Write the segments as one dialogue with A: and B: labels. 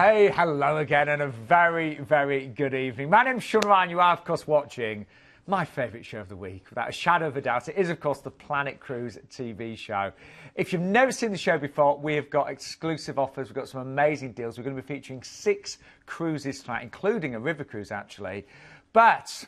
A: Hey, hello again, and a very, very good evening. My name's Sean Ryan. You are, of course, watching my favourite show of the week, without a shadow of a doubt. It is, of course, the Planet Cruise TV show. If you've never seen the show before, we have got exclusive offers. We've got some amazing deals. We're going to be featuring 6 cruises tonight, including a river cruise, actually. But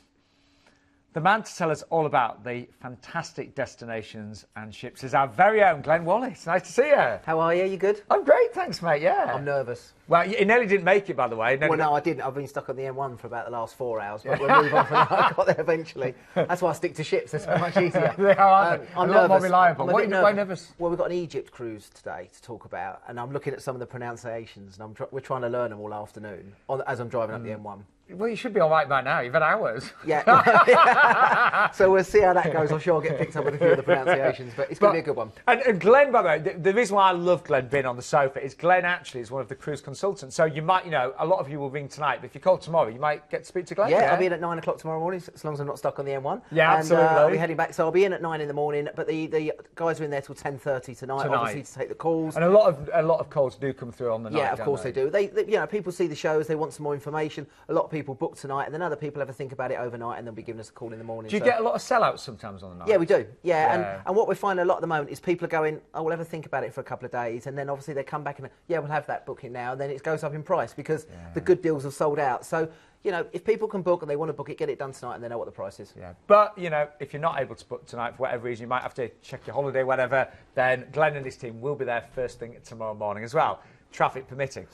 A: the man to tell us all about the fantastic destinations and ships is our very own Glenn Wallace. Nice to see you.
B: How are you? You good?
A: I'm great, thanks, mate, yeah.
B: I'm nervous.
A: Well, he nearly didn't make it, by the way.
B: Well, no, I didn't. I've been stuck on the M1 for about the last 4 hours, but we'll move on from that. I got there eventually. That's why I stick to ships. It's so much easier.
A: They are,
B: I'm
A: a
B: nervous.
A: lot more reliable.
B: I'm a bit
A: Why nervous?
B: Well, we've got an Egypt cruise today to talk about, and I'm looking at some of the pronunciations, and we're trying to learn them all afternoon as I'm driving up the M1.
A: Well, you should be all right by now. You've had hours.
B: Yeah. So we'll see how that goes. I'm sure I'll get picked up with a few of the pronunciations, but it's going to be a good one.
A: And Glenn, by the way, the reason why I love Glenn being on the sofa is Glenn actually is one of the cruise consultants. So you might, you know, a lot of you will ring tonight, but if you call tomorrow, you might get to speak to Glenn.
B: Yeah, I'll be in at 9 o'clock tomorrow morning, as long as I'm not stuck on the M1.
A: Yeah,
B: and,
A: absolutely.
B: I'll be heading back, so I'll be in at 9 in the morning, but the guys are in there till 10:30 tonight, obviously, to take the calls.
A: And a lot of calls do come through on the night.
B: Yeah, of course they do. They, you know, people see the shows, they want some more information. A lot of people book tonight, and then other people have a think about it overnight, and they'll be giving us a call in the morning.
A: Do you get a lot of sellouts sometimes on the night?
B: Yeah, we do. Yeah. And what we're finding a lot at the moment is people are going, oh, we'll have a think about it for a couple of days, and then obviously they come back and, yeah, we'll have that booking now, and then it goes up in price because the good deals have sold out. So, you know, if people can book and they want to book it, get it done tonight, and they know what the price is.
A: Yeah. But, you know, if you're not able to book tonight for whatever reason, you might have to check your holiday, whatever, then Glenn and his team will be there first thing tomorrow morning as well. Traffic permitting.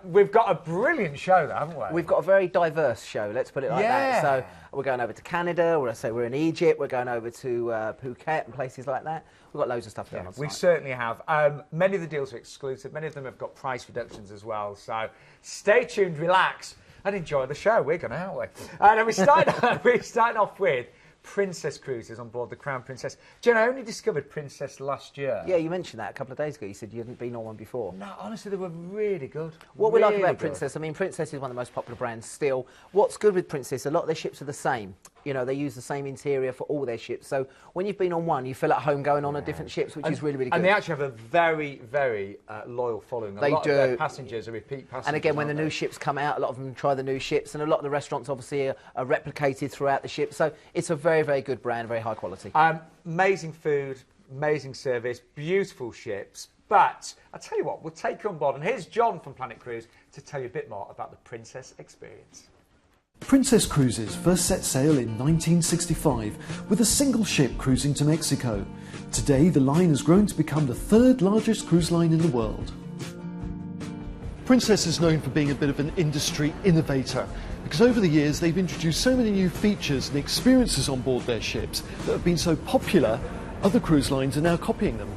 A: We've got a brilliant show, though, haven't we?
B: We've got a very diverse show, let's put it like that. So we're going over to Canada, we're in Egypt, we're going over to Phuket and places like that. We've got loads of stuff going on.
A: We certainly have. Many of the deals are exclusive. Many of them have got price reductions as well. So stay tuned, relax, and enjoy the show. We're going to, aren't we? And we start off with Princess Cruises on board the Crown Princess. Jen, I only discovered Princess last year.
B: Yeah, you mentioned that a couple of days ago. You said you hadn't been on one before.
A: No, honestly, they were really good.
B: What we like about Princess, I mean, Princess is one of the most popular brands still. What's good with Princess, a lot of their ships are the same. You know, they use the same interior for all their ships. So when you've been on one, you feel at home going on a different ships, which is really, really good.
A: And they actually have a very, very loyal following. A lot of their passengers are repeat passengers.
B: And again, when the new ships come out, a lot of them try the new ships, and a lot of the restaurants obviously are replicated throughout the ship. So it's a very, very good brand, very high quality.
A: Amazing food, amazing service, beautiful ships. But I'll tell you what, we'll take you on board. And here's John from Planet Cruise to tell you a bit more about the Princess experience.
C: Princess Cruises first set sail in 1965 with a single ship cruising to Mexico. Today, the line has grown to become the 3rd largest cruise line in the world.
D: Princess is known for being a bit of an industry innovator because over the years they've introduced so many new features and experiences on board their ships that have been so popular, other cruise lines are now copying them.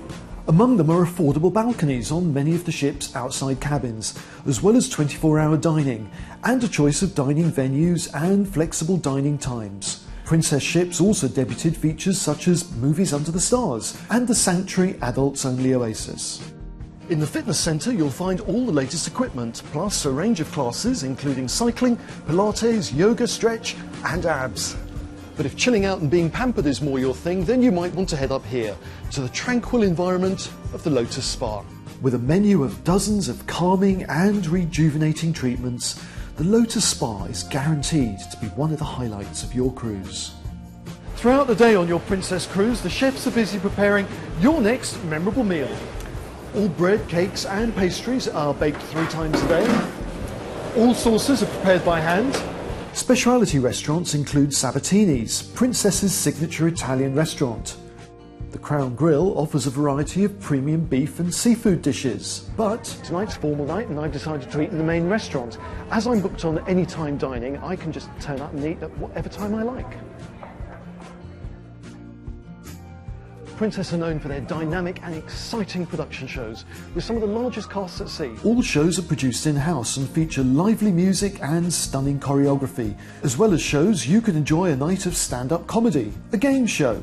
C: Among them are affordable balconies on many of the ship's outside cabins, as well as 24-hour dining, and a choice of dining venues and flexible dining times. Princess ships also debuted features such as movies under the stars and the Sanctuary adults-only Oasis.
D: In the fitness centre you'll find all the latest equipment, plus a range of classes including cycling, Pilates, yoga, stretch and abs. But if chilling out and being pampered is more your thing, then you might want to head up here, to the tranquil environment of the Lotus Spa.
C: With a menu of dozens of calming and rejuvenating treatments, the Lotus Spa is guaranteed to be one of the highlights of your cruise.
D: Throughout the day on your Princess Cruise, the chefs are busy preparing your next memorable meal. All bread, cakes and pastries are baked 3 times a day. All sauces are prepared by hand.
C: Specialty restaurants include Sabatini's, Princess's signature Italian restaurant. The Crown Grill offers a variety of premium beef and seafood dishes, but
D: tonight's formal night and I've decided to eat in the main restaurant. As I'm booked on anytime dining, I can just turn up and eat at whatever time I like. Princess are known for their dynamic and exciting production shows, with some of the largest casts at sea.
C: All shows are produced in-house and feature lively music and stunning choreography, as well as shows you can enjoy a night of stand-up comedy, a game show,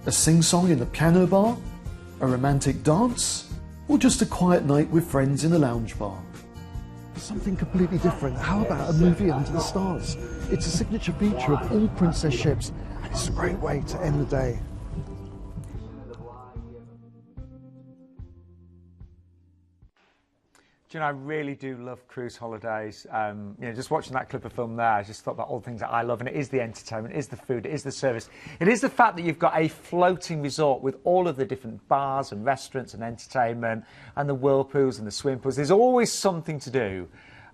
C: a sing-song in the piano bar, a romantic dance, or just a quiet night with friends in a lounge bar.
D: Something completely different. How about a movie under the stars? It's a signature feature of all Princess ships, and it's a great way to end the day.
A: Do you know, I really do love cruise holidays. You know, just watching that clip of film there, I just thought about all the things that I love, and it is the entertainment, it is the food, it is the service. It is the fact that you've got a floating resort with all of the different bars and restaurants and entertainment and the whirlpools and the swimming pools. There's always something to do.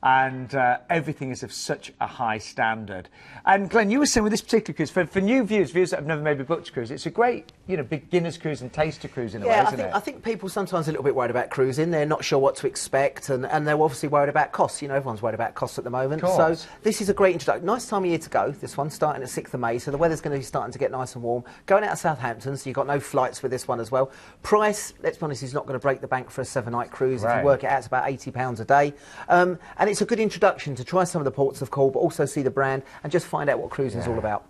A: And everything is of such a high standard. And Glenn, you were saying with this particular cruise, for new viewers that have never maybe booked a cruise, it's a great, you know, beginner's cruise and taster cruise in a way, isn't it?
B: I think people sometimes are a little bit worried about cruising. They're not sure what to expect, and they're obviously worried about costs. You know, everyone's worried about costs at the moment. So this is a great introduction. Nice time of year to go. This one starting at 6th of May, so the weather's going to be starting to get nice and warm. Going out of Southampton, so you've got no flights for this one as well. Price, let's be honest, is not going to break the bank for a 7-night cruise. Right. If you work it out, it's about £80 a day. And it's a good introduction to try some of the ports of call, but also see the brand and just find out what cruising is all about.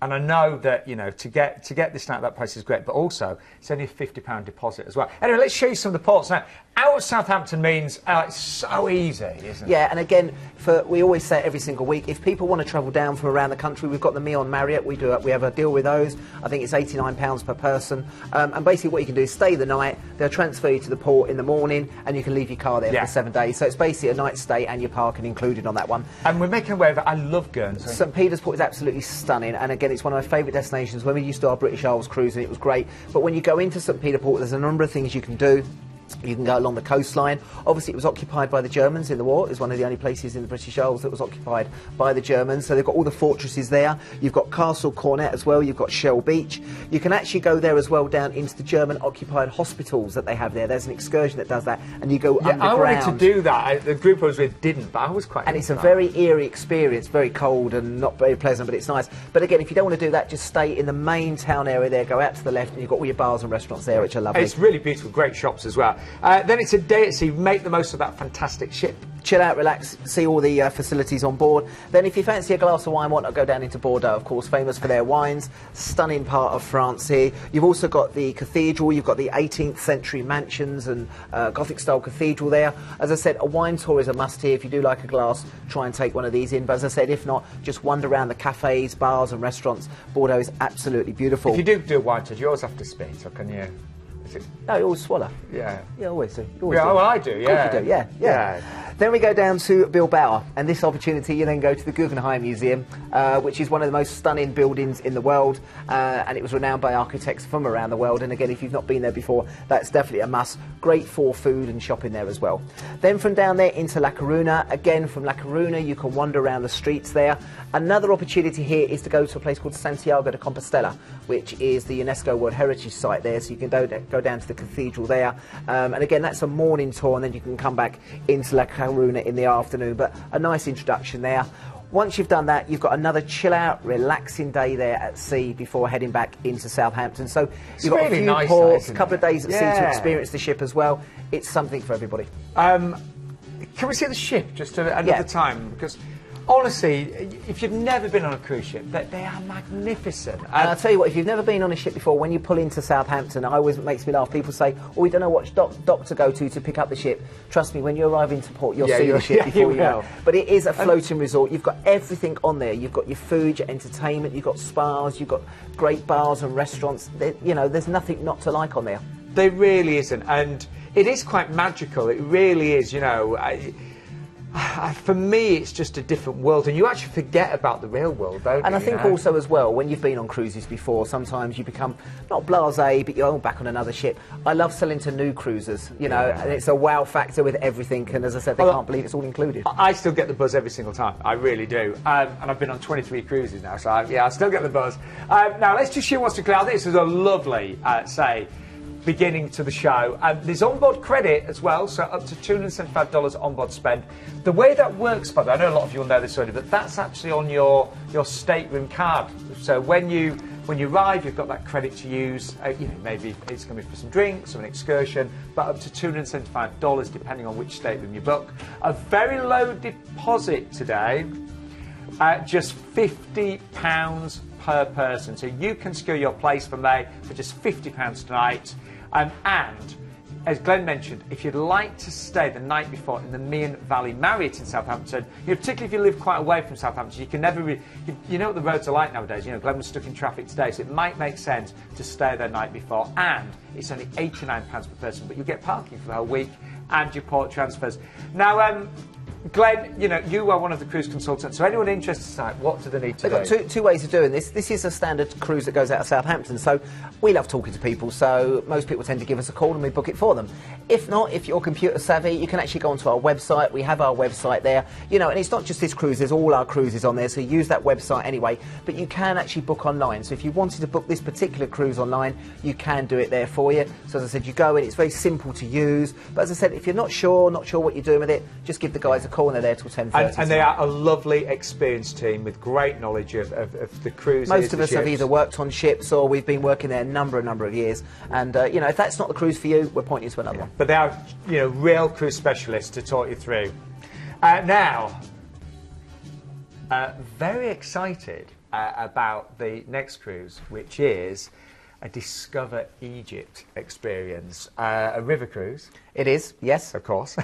A: And I know that, you know, to get this out, that price is great, but also it's only a £50 deposit as well. Anyway, let's show you some of the ports now. Out of Southampton means it's so easy, isn't it?
B: Yeah, and again, we always say it every single week, if people want to travel down from around the country, we've got the Me on Marriott, we have a deal with those. I think it's £89 per person. And basically what you can do is stay the night, they'll transfer you to the port in the morning, and you can leave your car there for 7 days. So it's basically a night stay and your parking included on that one.
A: And we're making aware that I love Guernsey.
B: St Peter's Port is absolutely stunning, and again, it's one of my favourite destinations. When we used to our British Isles cruise, and it was great. But when you go into St Peter Port, there's a number of things you can do. You can go along the coastline. Obviously, it was occupied by the Germans in the war. It was one of the only places in the British Isles that was occupied by the Germans. So they've got all the fortresses there. You've got Castle Cornet as well. You've got Shell Beach. You can actually go there as well down into the German-occupied hospitals that they have there. There's an excursion that does that, and you go underground.
A: I wanted to do that. The group I was with didn't, but I was quite.
B: And it's a very eerie experience. Very cold and not very pleasant, but it's nice. But again, if you don't want to do that, just stay in the main town area there. Go out to the left, and you've got all your bars and restaurants there, which are lovely.
A: It's really beautiful. Great shops as well. Then it's a day at sea. Make the most of that fantastic ship.
B: Chill out, relax, see all the facilities on board. Then if you fancy a glass of wine, why not go down into Bordeaux, of course, famous for their wines. Stunning part of France here. You've also got the cathedral, you've got the 18th century mansions and Gothic style cathedral there. As I said, a wine tour is a must here. If you do like a glass, try and take one of these in. But as I said, if not, just wander around the cafes, bars and restaurants. Bordeaux is absolutely beautiful.
A: If you do a wine tour, you always have to spit, or can you?
B: No, you always swallow.
A: Yeah.
B: Yeah, always do.
A: Well, I do, yeah.
B: Of course you do, yeah. Then we go down to Bilbao, and this opportunity you then go to the Guggenheim Museum, which is one of the most stunning buildings in the world, and it was renowned by architects from around the world. And again, if you've not been there before, that's definitely a must. Great for food and shopping there as well. Then from down there into La Coruna, again from La Coruna you can wander around the streets there. Another opportunity here is to go to a place called Santiago de Compostela, which is the UNESCO World Heritage Site there, so you can go down to the cathedral there. And again, that's a morning tour, and then you can come back into La Coruna in the afternoon, but a nice introduction there. Once you've done that, you've got another chill out, relaxing day there at sea before heading back into Southampton. So you've got really a few ports, a couple of days at sea to experience the ship as well. It's something for everybody.
A: Can we see the ship just another time? Because honestly, if you've never been on a cruise ship, they are magnificent.
B: And I'll tell you what, if you've never been on a ship before, when you pull into Southampton, it always makes me laugh. People say, oh, we don't know what dock to go to pick up the ship. Trust me, when you arrive into port, you'll see the ship before you know. But it is a floating resort. You've got everything on there. You've got your food, your entertainment, you've got spas, you've got great bars and restaurants. You know, there's nothing not to like on there.
A: There really isn't. And it is quite magical. It really is, you know. For me, it's just a different world, and you actually forget about the real world, don't you?
B: And I think also as well, when you've been on cruises before, sometimes you become not blasé, but you're back on another ship. I love selling to new cruisers, you know, and it's a wow factor with everything, and as I said, they can't believe it's all included.
A: I still get the buzz every single time, I really do. And I've been on 23 cruises now, so I still get the buzz. Now, let's just show what's to clear. This is a lovely, beginning to the show. There's onboard credit as well, so up to $275 onboard spend. The way that works, by the way, I know a lot of you will know this already, but that's actually on your stateroom card. So when you arrive, you've got that credit to use. You know, maybe it's going to be for some drinks or an excursion, but up to $275 depending on which stateroom you book. A very low deposit today, just £50 per person. So you can secure your place from there for just £50 tonight. And as Glenn mentioned, if you'd like to stay the night before in the Meon Valley Marriott in Southampton, you know, particularly if you live quite away from Southampton, you can never you know what the roads are like nowadays. You know, Glenn was stuck in traffic today, so it might make sense to stay there the night before. And it's only £89 per person, but you get parking for the whole week. and your port transfers. Now, Glenn, you know, you are one of the cruise consultants, so anyone interested tonight, what do they need to do?
B: They've got two ways of doing this. This is a standard cruise that goes out of Southampton, so we love talking to people, so most people tend to give us a call and we book it for them. If not, if you're computer savvy, you can actually go onto our website. We have our website there, you know, and it's not just this cruise, there's all our cruises on there, so use that website anyway, but you can actually book online. So if you wanted to book this particular cruise online, you can do it there for you. So as I said, you go in, it's very simple to use, but as I said, if you're not sure what you're doing with it, just give the guys a call and they're there till 10:30.
A: And they are a lovely, experienced team with great knowledge of the cruises.
B: Most of us
A: ships.
B: have either worked on ships or we've been working there a number of years. And, you know, if that's not the cruise for you, we're pointing you to another one.
A: But they are, you know, real cruise specialists to talk you through. Now, very excited about the next cruise, which is a Discover Egypt experience. A river cruise.
B: It is, yes.
A: Of course.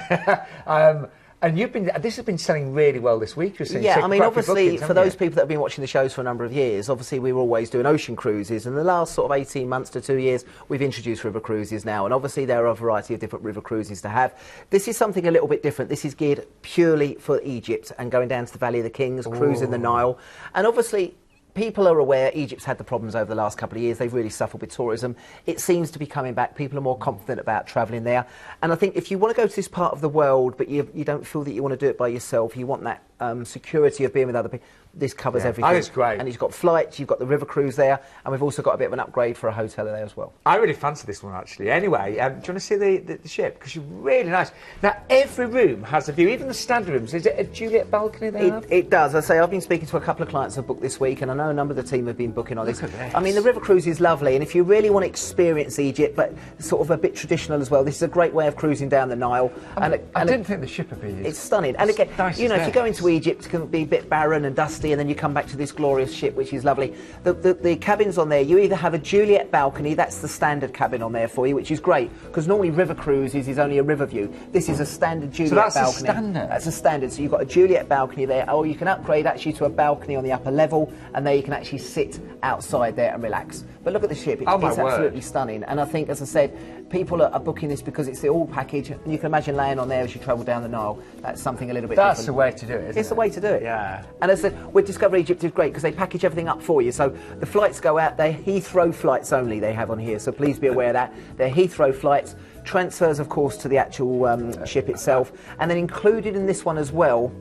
A: And this has been selling really well this week. You're seeing
B: yeah, I mean, obviously,
A: bookings,
B: for those people that have been watching the shows for a number of years, obviously we were always doing ocean cruises. And the last sort of 18 months to 2 years, we've introduced river cruises now. And obviously there are a variety of different river cruises to have. This is something a little bit different. This is geared purely for Egypt and going down to the Valley of the Kings, cruising the Nile. And obviously, people are aware Egypt's had the problems over the last couple of years. They've really suffered with tourism. It seems to be coming back. People are more confident about travelling there. And I think if you want to go to this part of the world, but you don't feel that you want to do it by yourself, you want that security of being with other people, this covers everything.
A: Oh, it's great.
B: And you've got flights, you've got the river cruise there, and we've also got a bit of an upgrade for a hotel there as well.
A: I really fancy this one, actually. Anyway, do you want to see the ship? Because you're really nice. Now, every room has a view, even the standard rooms. Is it a Juliet balcony they have?
B: It does. I say I've been speaking to a couple of clients who've booked this week, and I know a number of the team have been booking on this.
A: Look at this.
B: I mean, the river cruise is lovely, and if you really want to experience Egypt, but sort of a bit traditional as well, this is a great way of cruising down the Nile.
A: I didn't think the ship would be.
B: It's stunning. And again,
A: nice
B: you know, if you go into Egypt, it can be a bit barren and dusty, and then you come back to this glorious ship, which is lovely. The cabins on there, you either have a Juliet balcony, that's the standard cabin on there for you, which is great, because normally river cruises is only a river view. This is a standard Juliet balcony.
A: So that's a standard?
B: That's a standard. So you've got a Juliet balcony there, or you can upgrade actually to a balcony on the upper level, and there you can actually sit outside there and relax. But look at the ship, it's absolutely stunning. And I think, as I said, people are booking this because it's the all package, and you can imagine laying on there as you travel down the Nile. That's something a little bit different.
A: That's the way to do it, isn't it?
B: It's the way to do it.
A: Yeah.
B: And as I said, with Discover Egypt is great because they package everything up for you. So the flights go out, they're Heathrow flights only they have on here, so please be aware of that. They're Heathrow flights, transfers of course to the actual ship itself, and then included in this one as well,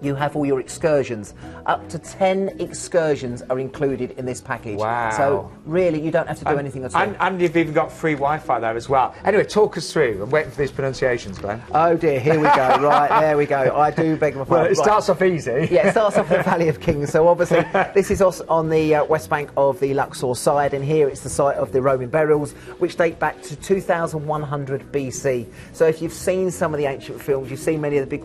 B: you have all your excursions. Up to 10 excursions are included in this package.
A: Wow.
B: So really, you don't have to do anything at all.
A: And you've even got free Wi-Fi there as well. Anyway, talk us through. I'm waiting for these pronunciations, Glenn.
B: Oh dear, here we go. Right, there we go. I do beg my pardon.
A: Well, it starts off easy.
B: Yeah, it starts off in the Valley of Kings. So obviously, this is on the west bank of the Luxor side, and here it's the site of the Roman burials, which date back to 2100 BC. So if you've seen some of the ancient films, you've seen many of the big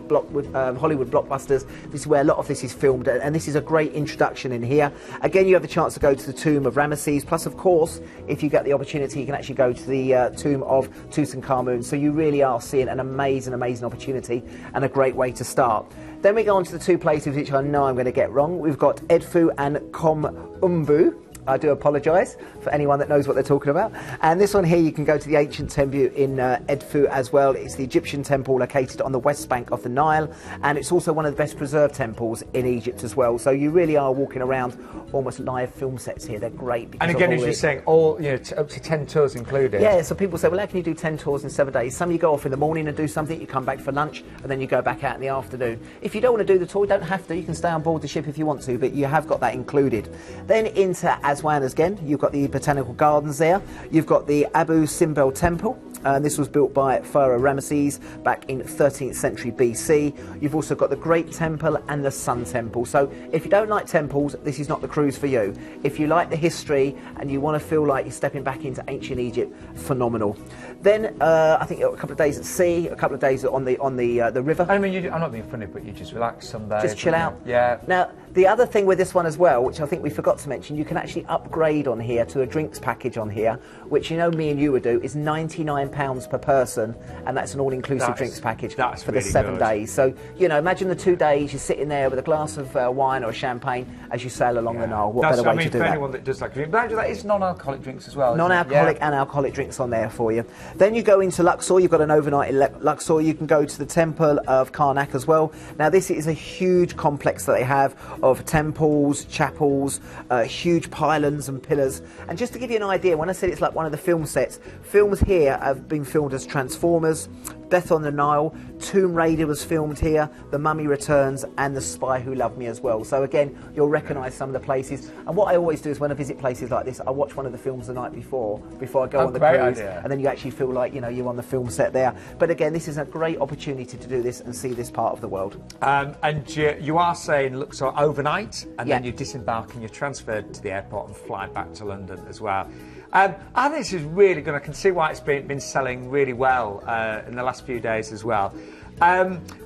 B: Hollywood blockbusters, this is where a lot of this is filmed, and this is a great introduction in here. Again, you have the chance to go to the tomb of Ramesses, plus of course, if you get the opportunity, you can actually go to the tomb of Tutankhamun. So you really are seeing an amazing opportunity and a great way to start. Then we go on to the two places which I know I'm going to get wrong. We've got Edfu and Kom Umbu. I do apologise for anyone that knows what they're talking about. And this one here, you can go to the ancient temple in Edfu as well. It's the Egyptian temple located on the west bank of the Nile, and it's also one of the best preserved temples in Egypt as well. So you really are walking around almost live film sets here. They're great.
A: And again, as you're saying, all up to 10 tours included.
B: Yeah, so people say, well, how can you do 10 tours in 7 days? Some you go off in the morning and do something, you come back for lunch, and then you go back out in the afternoon. If you don't want to do the tour, you don't have to. You can stay on board the ship if you want to, but you have got that included. Then into Aswan again, you've got the botanical gardens there. You've got the Abu Simbel Temple. This was built by Pharaoh Ramesses back in 13th century BC. You've also got the Great Temple and the Sun Temple. So if you don't like temples, this is not the cruise for you. If you like the history and you want to feel like you're stepping back into ancient Egypt, phenomenal. Then I think a couple of days at sea, a couple of days on the river.
A: I mean, I'm not being funny, but you just relax some days.
B: Just chill out.
A: Yeah.
B: Now, The other thing with this one as well, which I think we forgot to mention, you can actually upgrade on here to a drinks package on here, which you know me and you would do, is £99 per person, and that's an all-inclusive drinks package for
A: really
B: the 7
A: good.
B: days. So, you know, imagine the 2 days, you're sitting there with a glass of wine or champagne as you sail along the Nile. What better way to do
A: for
B: that?
A: anyone that does like drink, but that is non-alcoholic drinks as well.
B: Non-alcoholic and alcoholic drinks on there for you. Then you go into Luxor, you've got an overnight in Luxor, you can go to the Temple of Karnak as well. Now this is a huge complex that they have of temples, chapels, huge pylons and pillars. And just to give you an idea, when I said it's like one of the film sets, films here have been filmed as Transformers, Death on the Nile, Tomb Raider was filmed here, The Mummy Returns, and The Spy Who Loved Me as well. So again, you'll recognise some of the places. And what I always do is when I visit places like this, I watch one of the films the night before I go on the cruise, and then you actually feel like, you know, you're on the film set there. But again, this is a great opportunity to do this and see this part of the world.
A: And you are saying Luxor overnight, and then you disembark and you're transferred to the airport and fly back to London as well. I think this is really good. I can see why it's been selling really well in the last few days as well.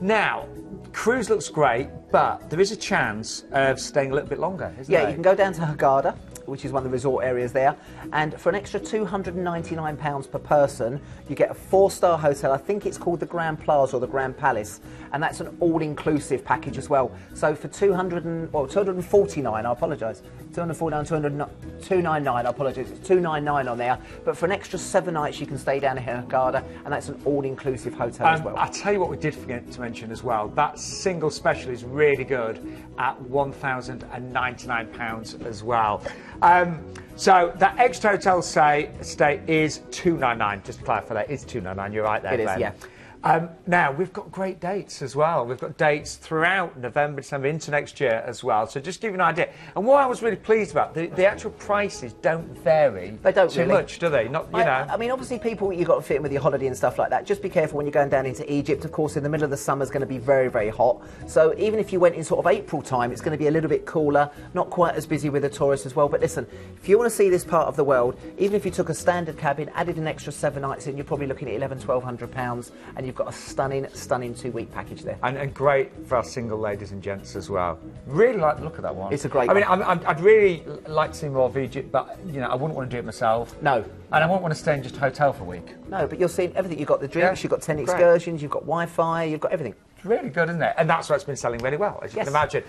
A: Now, cruise looks great, but there is a chance of staying a little bit longer, isn't there?
B: Yeah, you can go down to Hurghada, which is one of the resort areas there, and for an extra £299 per person, you get a 4-star hotel. I think it's called the Grand Plaza or the Grand Palace, and that's an all-inclusive package as well. So for 249, I apologise, 299, I apologise, it's 299 on there, but for an extra 7 nights you can stay down in Hurghada, and that's an all-inclusive hotel as well.
A: I'll tell you what we did forget to mention as well, that single special is really good at £1,099 as well. So that extra hotel stay is $299. Just to clarify, that is $299. You're right there,
B: It is,
A: Glenn.
B: yeah.
A: Now, we've got great dates as well. We've got dates throughout November, December, into next year as well. So just to give you an idea. And what I was really pleased about, the actual prices don't vary too much, do they? Not, you know.
B: I mean, obviously, people, you've got to fit in with your holiday and stuff like that. Just be careful when you're going down into Egypt. Of course, in the middle of the summer is going to be very, very hot. So even if you went in sort of April time, it's going to be a little bit cooler, not quite as busy with the tourists as well. But listen, if you want to see this part of the world, even if you took a standard cabin, added an extra 7 nights in, you're probably looking at £1,100-1,200, and you've got a stunning 2-week package there.
A: And great for our single ladies and gents as well. Really like the look of that one.
B: It's a great
A: one. I
B: one.
A: mean, I'd really like to see more of Egypt, but, you know, I wouldn't want to do it myself.
B: No.
A: And I wouldn't want to stay in just a hotel for a week.
B: No, but you're seeing everything. You've got the drinks, you've got 10 excursions, you've got Wi-Fi, you've got everything.
A: It's really good, isn't it? And that's why it's been selling really well, as you can imagine.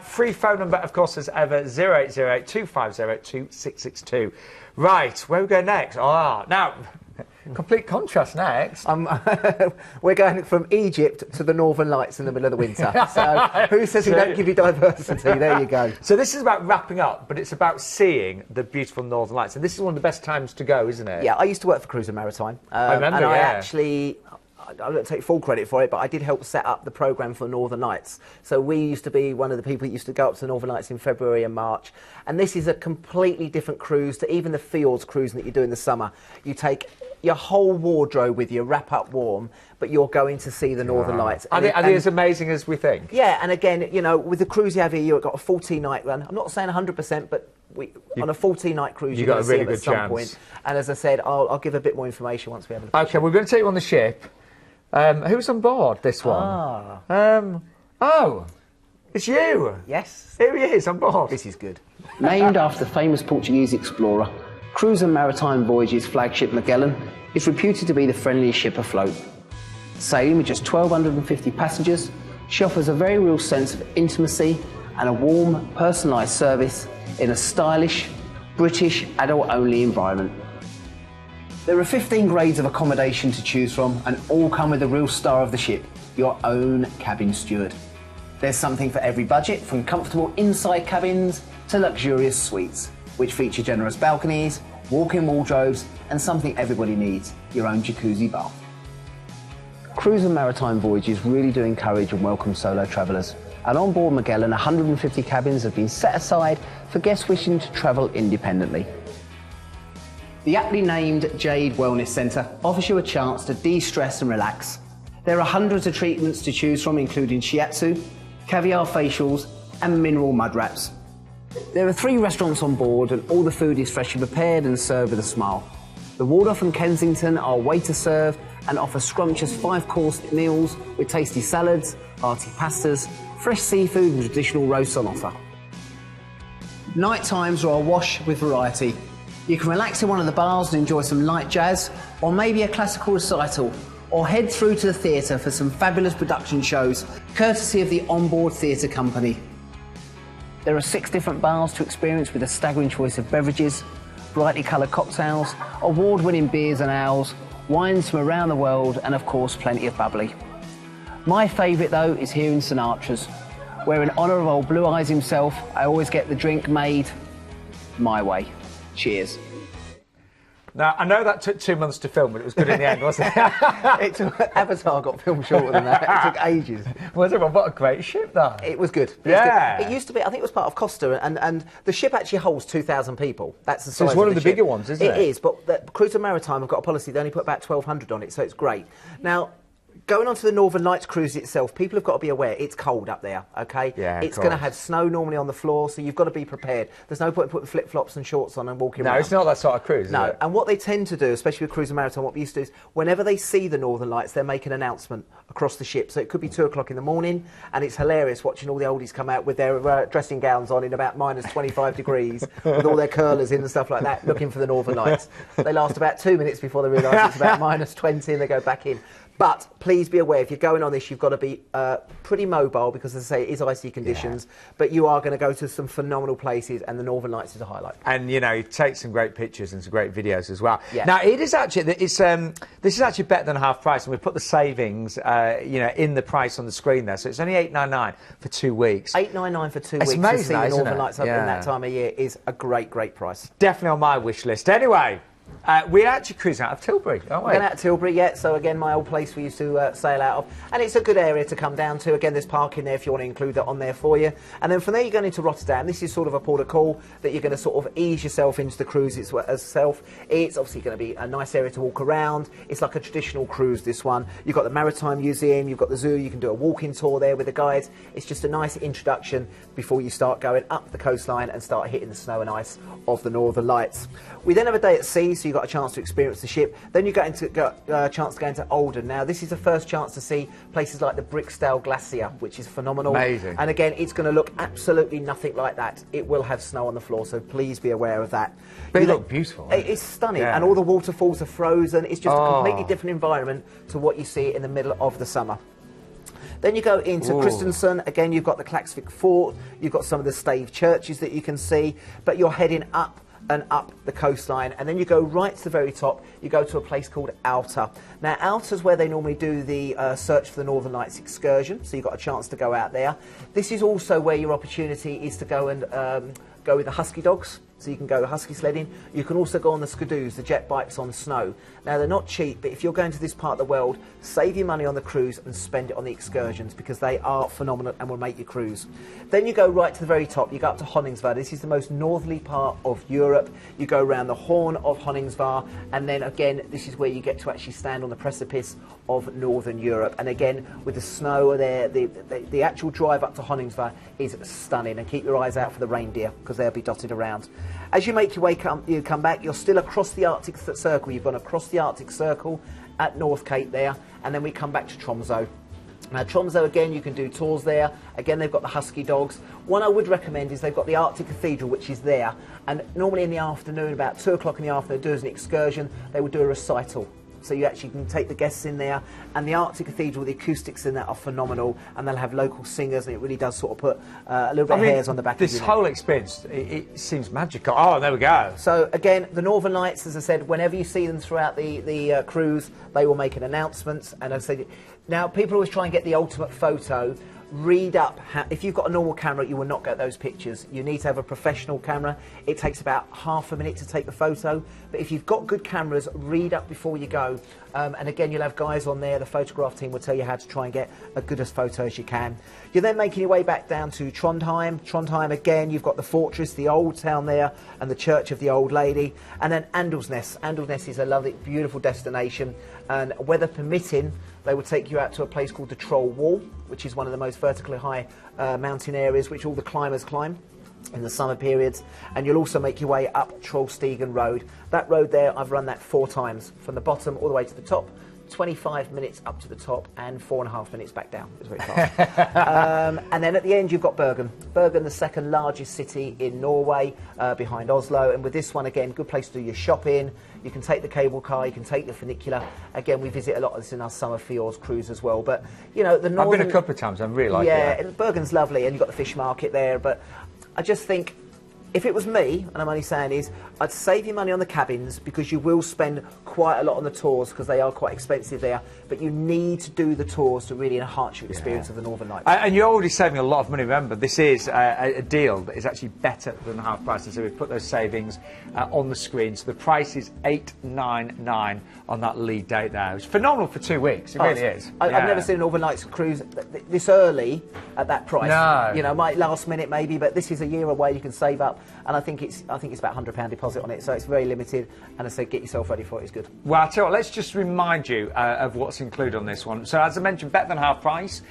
A: Free phone number, of course, as ever, 0808 250 2662. Right, where we go next? Now... Complete contrast next.
B: We're going from Egypt to the Northern Lights in the middle of the winter. So who says we don't give you diversity? There you go.
A: So this is about wrapping up, but it's about seeing the beautiful Northern Lights. And this is one of the best times to go, isn't it?
B: Yeah, I used to work for Cruise and Maritime.
A: I remember,
B: and I don't take full credit for it, but I did help set up the programme for Northern Lights. So we used to be one of the people that used to go up to the Northern Lights in February and March. And this is a completely different cruise to even the fjords cruising that you do in the summer. You take your whole wardrobe with you, wrap up warm, but you're going to see the Northern Lights.
A: Are they as amazing as we think?
B: Yeah, and again, you know, with the cruise you have here, you've got a 14-night run. I'm not saying 100%, but on a 14-night cruise, you're going to see them at some point. And as I said, I'll give a bit more information once we have it.
A: OK, we're going to take you on the ship. Who's on board this one? It's you.
B: Yes.
A: Here he is on board.
B: This is good.
E: Named after the famous Portuguese explorer, Cruise and Maritime Voyages flagship Magellan is reputed to be the friendliest ship afloat. Sailing with just 1,250 passengers, she offers a very real sense of intimacy and a warm, personalised service in a stylish, British, adult-only environment. There are 15 grades of accommodation to choose from, and all come with the real star of the ship, your own cabin steward. There's something for every budget, from comfortable inside cabins to luxurious suites, which feature generous balconies, walk-in wardrobes, and something everybody needs, your own jacuzzi bath. Cruise and Maritime Voyages really do encourage and welcome solo travellers, and on board Magellan, 150 cabins have been set aside for guests wishing to travel independently. The aptly named Jade Wellness Centre offers you a chance to de-stress and relax. There are hundreds of treatments to choose from, including shiatsu, caviar facials, and mineral mud wraps. There are 3 restaurants on board, and all the food is freshly prepared and served with a smile. The Waldorf and Kensington are wait to serve and offer scrumptious 5-course meals with tasty salads, hearty pastas, fresh seafood and traditional roasts on offer. Night times are awash with variety. You can relax in one of the bars and enjoy some light jazz, or maybe a classical recital, or head through to the theatre for some fabulous production shows, courtesy of the Onboard Theatre Company. There are 6 different bars to experience with a staggering choice of beverages, brightly coloured cocktails, award-winning beers and ales, wines from around the world, and of course plenty of bubbly. My favourite though is here in Sinatra's, where in honour of old Blue Eyes himself, I always get the drink made my way. Cheers.
A: Now, I know that took 2 months to film, but it was good in the end, wasn't it?
B: Avatar got filmed shorter than that. It took ages.
A: Was it? Well, what a great ship, though.
B: It was good.
A: Yeah.
B: It used to be, I think it was part of Costa, and the ship actually holds 2,000 people. That's the size
A: it's one
B: of
A: the
B: ship.
A: bigger ones, isn't it?
B: It is, but the Cruise and Maritime have got a policy, they only put about 1,200 on it, so it's great. Now, going on to the Northern Lights cruise itself, people have got to be aware it's cold up there, okay?
A: Yeah,
B: it's going to have snow normally on the floor, so you've got to be prepared. There's no point putting flip-flops and shorts on and walking around.
A: No, it's not that sort of cruise, is
B: No,
A: it?
B: and what they tend to do, especially with Cruise and Maritime, what we used to do is, whenever they see the Northern Lights, they make an announcement across the ship. So it could be 2 o'clock in the morning, and it's hilarious watching all the oldies come out with their dressing gowns on in about minus 25 degrees, with all their curlers in and stuff like that, looking for the Northern Lights. They last about 2 minutes before they realise it's about minus 20 and they go back in. But please be aware, if you're going on this, you've got to be pretty mobile because, as I say, it is icy conditions. Yeah. But you are going to go to some phenomenal places, and the Northern Lights is a highlight.
A: And, you know, you take some great pictures and some great videos as well.
B: Yeah.
A: Now, it is actually, this is actually better than half price, and we put the savings, you know, in the price on the screen there. So it's only $8.99 for 2 weeks.
B: $8.99 for 2
A: it's
B: weeks
A: amazing,
B: to see the Northern Lights up in
A: yeah.
B: that time of year is a great, great price.
A: Definitely on my wish list. Anyway. We're actually cruising out of Tilbury, aren't we?
B: We're going out of Tilbury, yeah. So again, my old place we used to sail out of. And it's a good area to come down to. Again, there's parking there if you want to include that on there for you. And then from there, you're going into Rotterdam. This is sort of a port of call that you're going to sort of ease yourself into the cruise itself. It's obviously going to be a nice area to walk around. It's like a traditional cruise, this one. You've got the Maritime Museum, you've got the zoo, you can do a walking tour there with the guides. It's just a nice introduction before you start going up the coastline and start hitting the snow and ice of the Northern Lights. We then have a day at sea, so you've got a chance to experience the ship. Then you get a chance to go into Olden. Now, this is the first chance to see places like the Bricksdale Glacier, which is phenomenal.
A: Amazing.
B: And again, it's going to look absolutely nothing like that. It will have snow on the floor, so please be aware of that.
A: But it looks beautiful.
B: It's stunning,
A: yeah.
B: and all the waterfalls are frozen. It's just a completely different environment to what you see in the middle of the summer. Then you go into Christensen. Again, you've got the Klaksvik Fort. You've got some of the stave churches that you can see, but you're heading up and up the coastline, and then you go right to the very top. You go to a place called Alta. Now, Alta's where they normally do the search for the Northern Lights excursion, so you've got a chance to go out there. This is also where your opportunity is to go and go with the husky dogs. So you can go husky sledding. You can also go on the skidoos, the jet bikes on snow. Now, they're not cheap, but if you're going to this part of the world, save your money on the cruise and spend it on the excursions because they are phenomenal and will make your cruise. Then you go right to the very top. You go up to Honningsvár. This is the most northerly part of Europe. You go around the Horn of Honningsvár, and then again, this is where you get to actually stand on the precipice of Northern Europe. And again, with the snow there, the actual drive up to Honningsvár is stunning. And keep your eyes out for the reindeer because they'll be dotted around. As you make your way, you come back, you're still across the Arctic Circle. You've gone across the Arctic Circle at North Cape there, and then we come back to Tromsø. Now, Tromsø, again, you can do tours there. Again, they've got the husky dogs. One I would recommend is they've got the Arctic Cathedral, which is there. And normally in the afternoon, about 2 o'clock in the afternoon, do as an excursion, they will do a recital. So you actually can take the guests in there, and the Arctic Cathedral, the acoustics in that are phenomenal, and they'll have local singers, and it really does sort of put a little bit of hairs on the back of your neck.
A: This whole experience, it seems magical. Oh, there we go.
B: So again, the Northern Lights, as I said, whenever you see them throughout the cruise, they will make an announcement. And as I said, now people always try and get the ultimate photo. Read up. If you've got a normal camera, you will not get those pictures. You need to have a professional camera. It takes about half a minute to take the photo. But if you've got good cameras, read up before you go. And again, you'll have guys on there. The photograph team will tell you how to try and get a good as photo as you can. You're then making your way back down to Trondheim. Trondheim, again, you've got the fortress, the old town there, and the Church of the Old Lady. And then Andalsnes. Andalsnes is a lovely, beautiful destination. And weather permitting, they will take you out to a place called the Troll Wall, which is one of the most vertically high mountain areas which all the climbers climb in the summer periods. And you'll also make your way up Trollstigen Road. That road there, I've run that 4 times, from the bottom all the way to the top, 25 minutes up to the top and 4.5 minutes back down. It was very fast. And then at the end you've got Bergen. Bergen, the second largest city in Norway, behind Oslo. And with this one, again, good place to do your shopping. You can take the cable car, you can take the funicular. Again, we visit a lot of this in our summer fjords cruise as well. But, you know, the northern...
A: I've been a couple of times, I really like it.
B: Yeah, Bergen's lovely, and you've got the fish market there. But I just think, if it was me, and I'm only saying is, I'd save you money on the cabins because you will spend quite a lot on the tours because they are quite expensive there. But you need to do the tours to really enhance your experience of the Northern Lights. And
A: you're already saving a lot of money. Remember, this is a deal that is actually better than half price. And so we've put those savings on the screen. So the price is $899 on that lead date there. It's phenomenal for 2 weeks. It really is.
B: I've never seen a Northern Lights cruise this early at that price.
A: No.
B: You know, might last minute maybe, but this is a year away. You can save up, and I think it's about £100 deposit on it, so it's very limited. And I say, get yourself ready for it. It's good.
A: Well, I'll tell you what, let's just remind you of what's included on this one. So, as I mentioned, better than half price.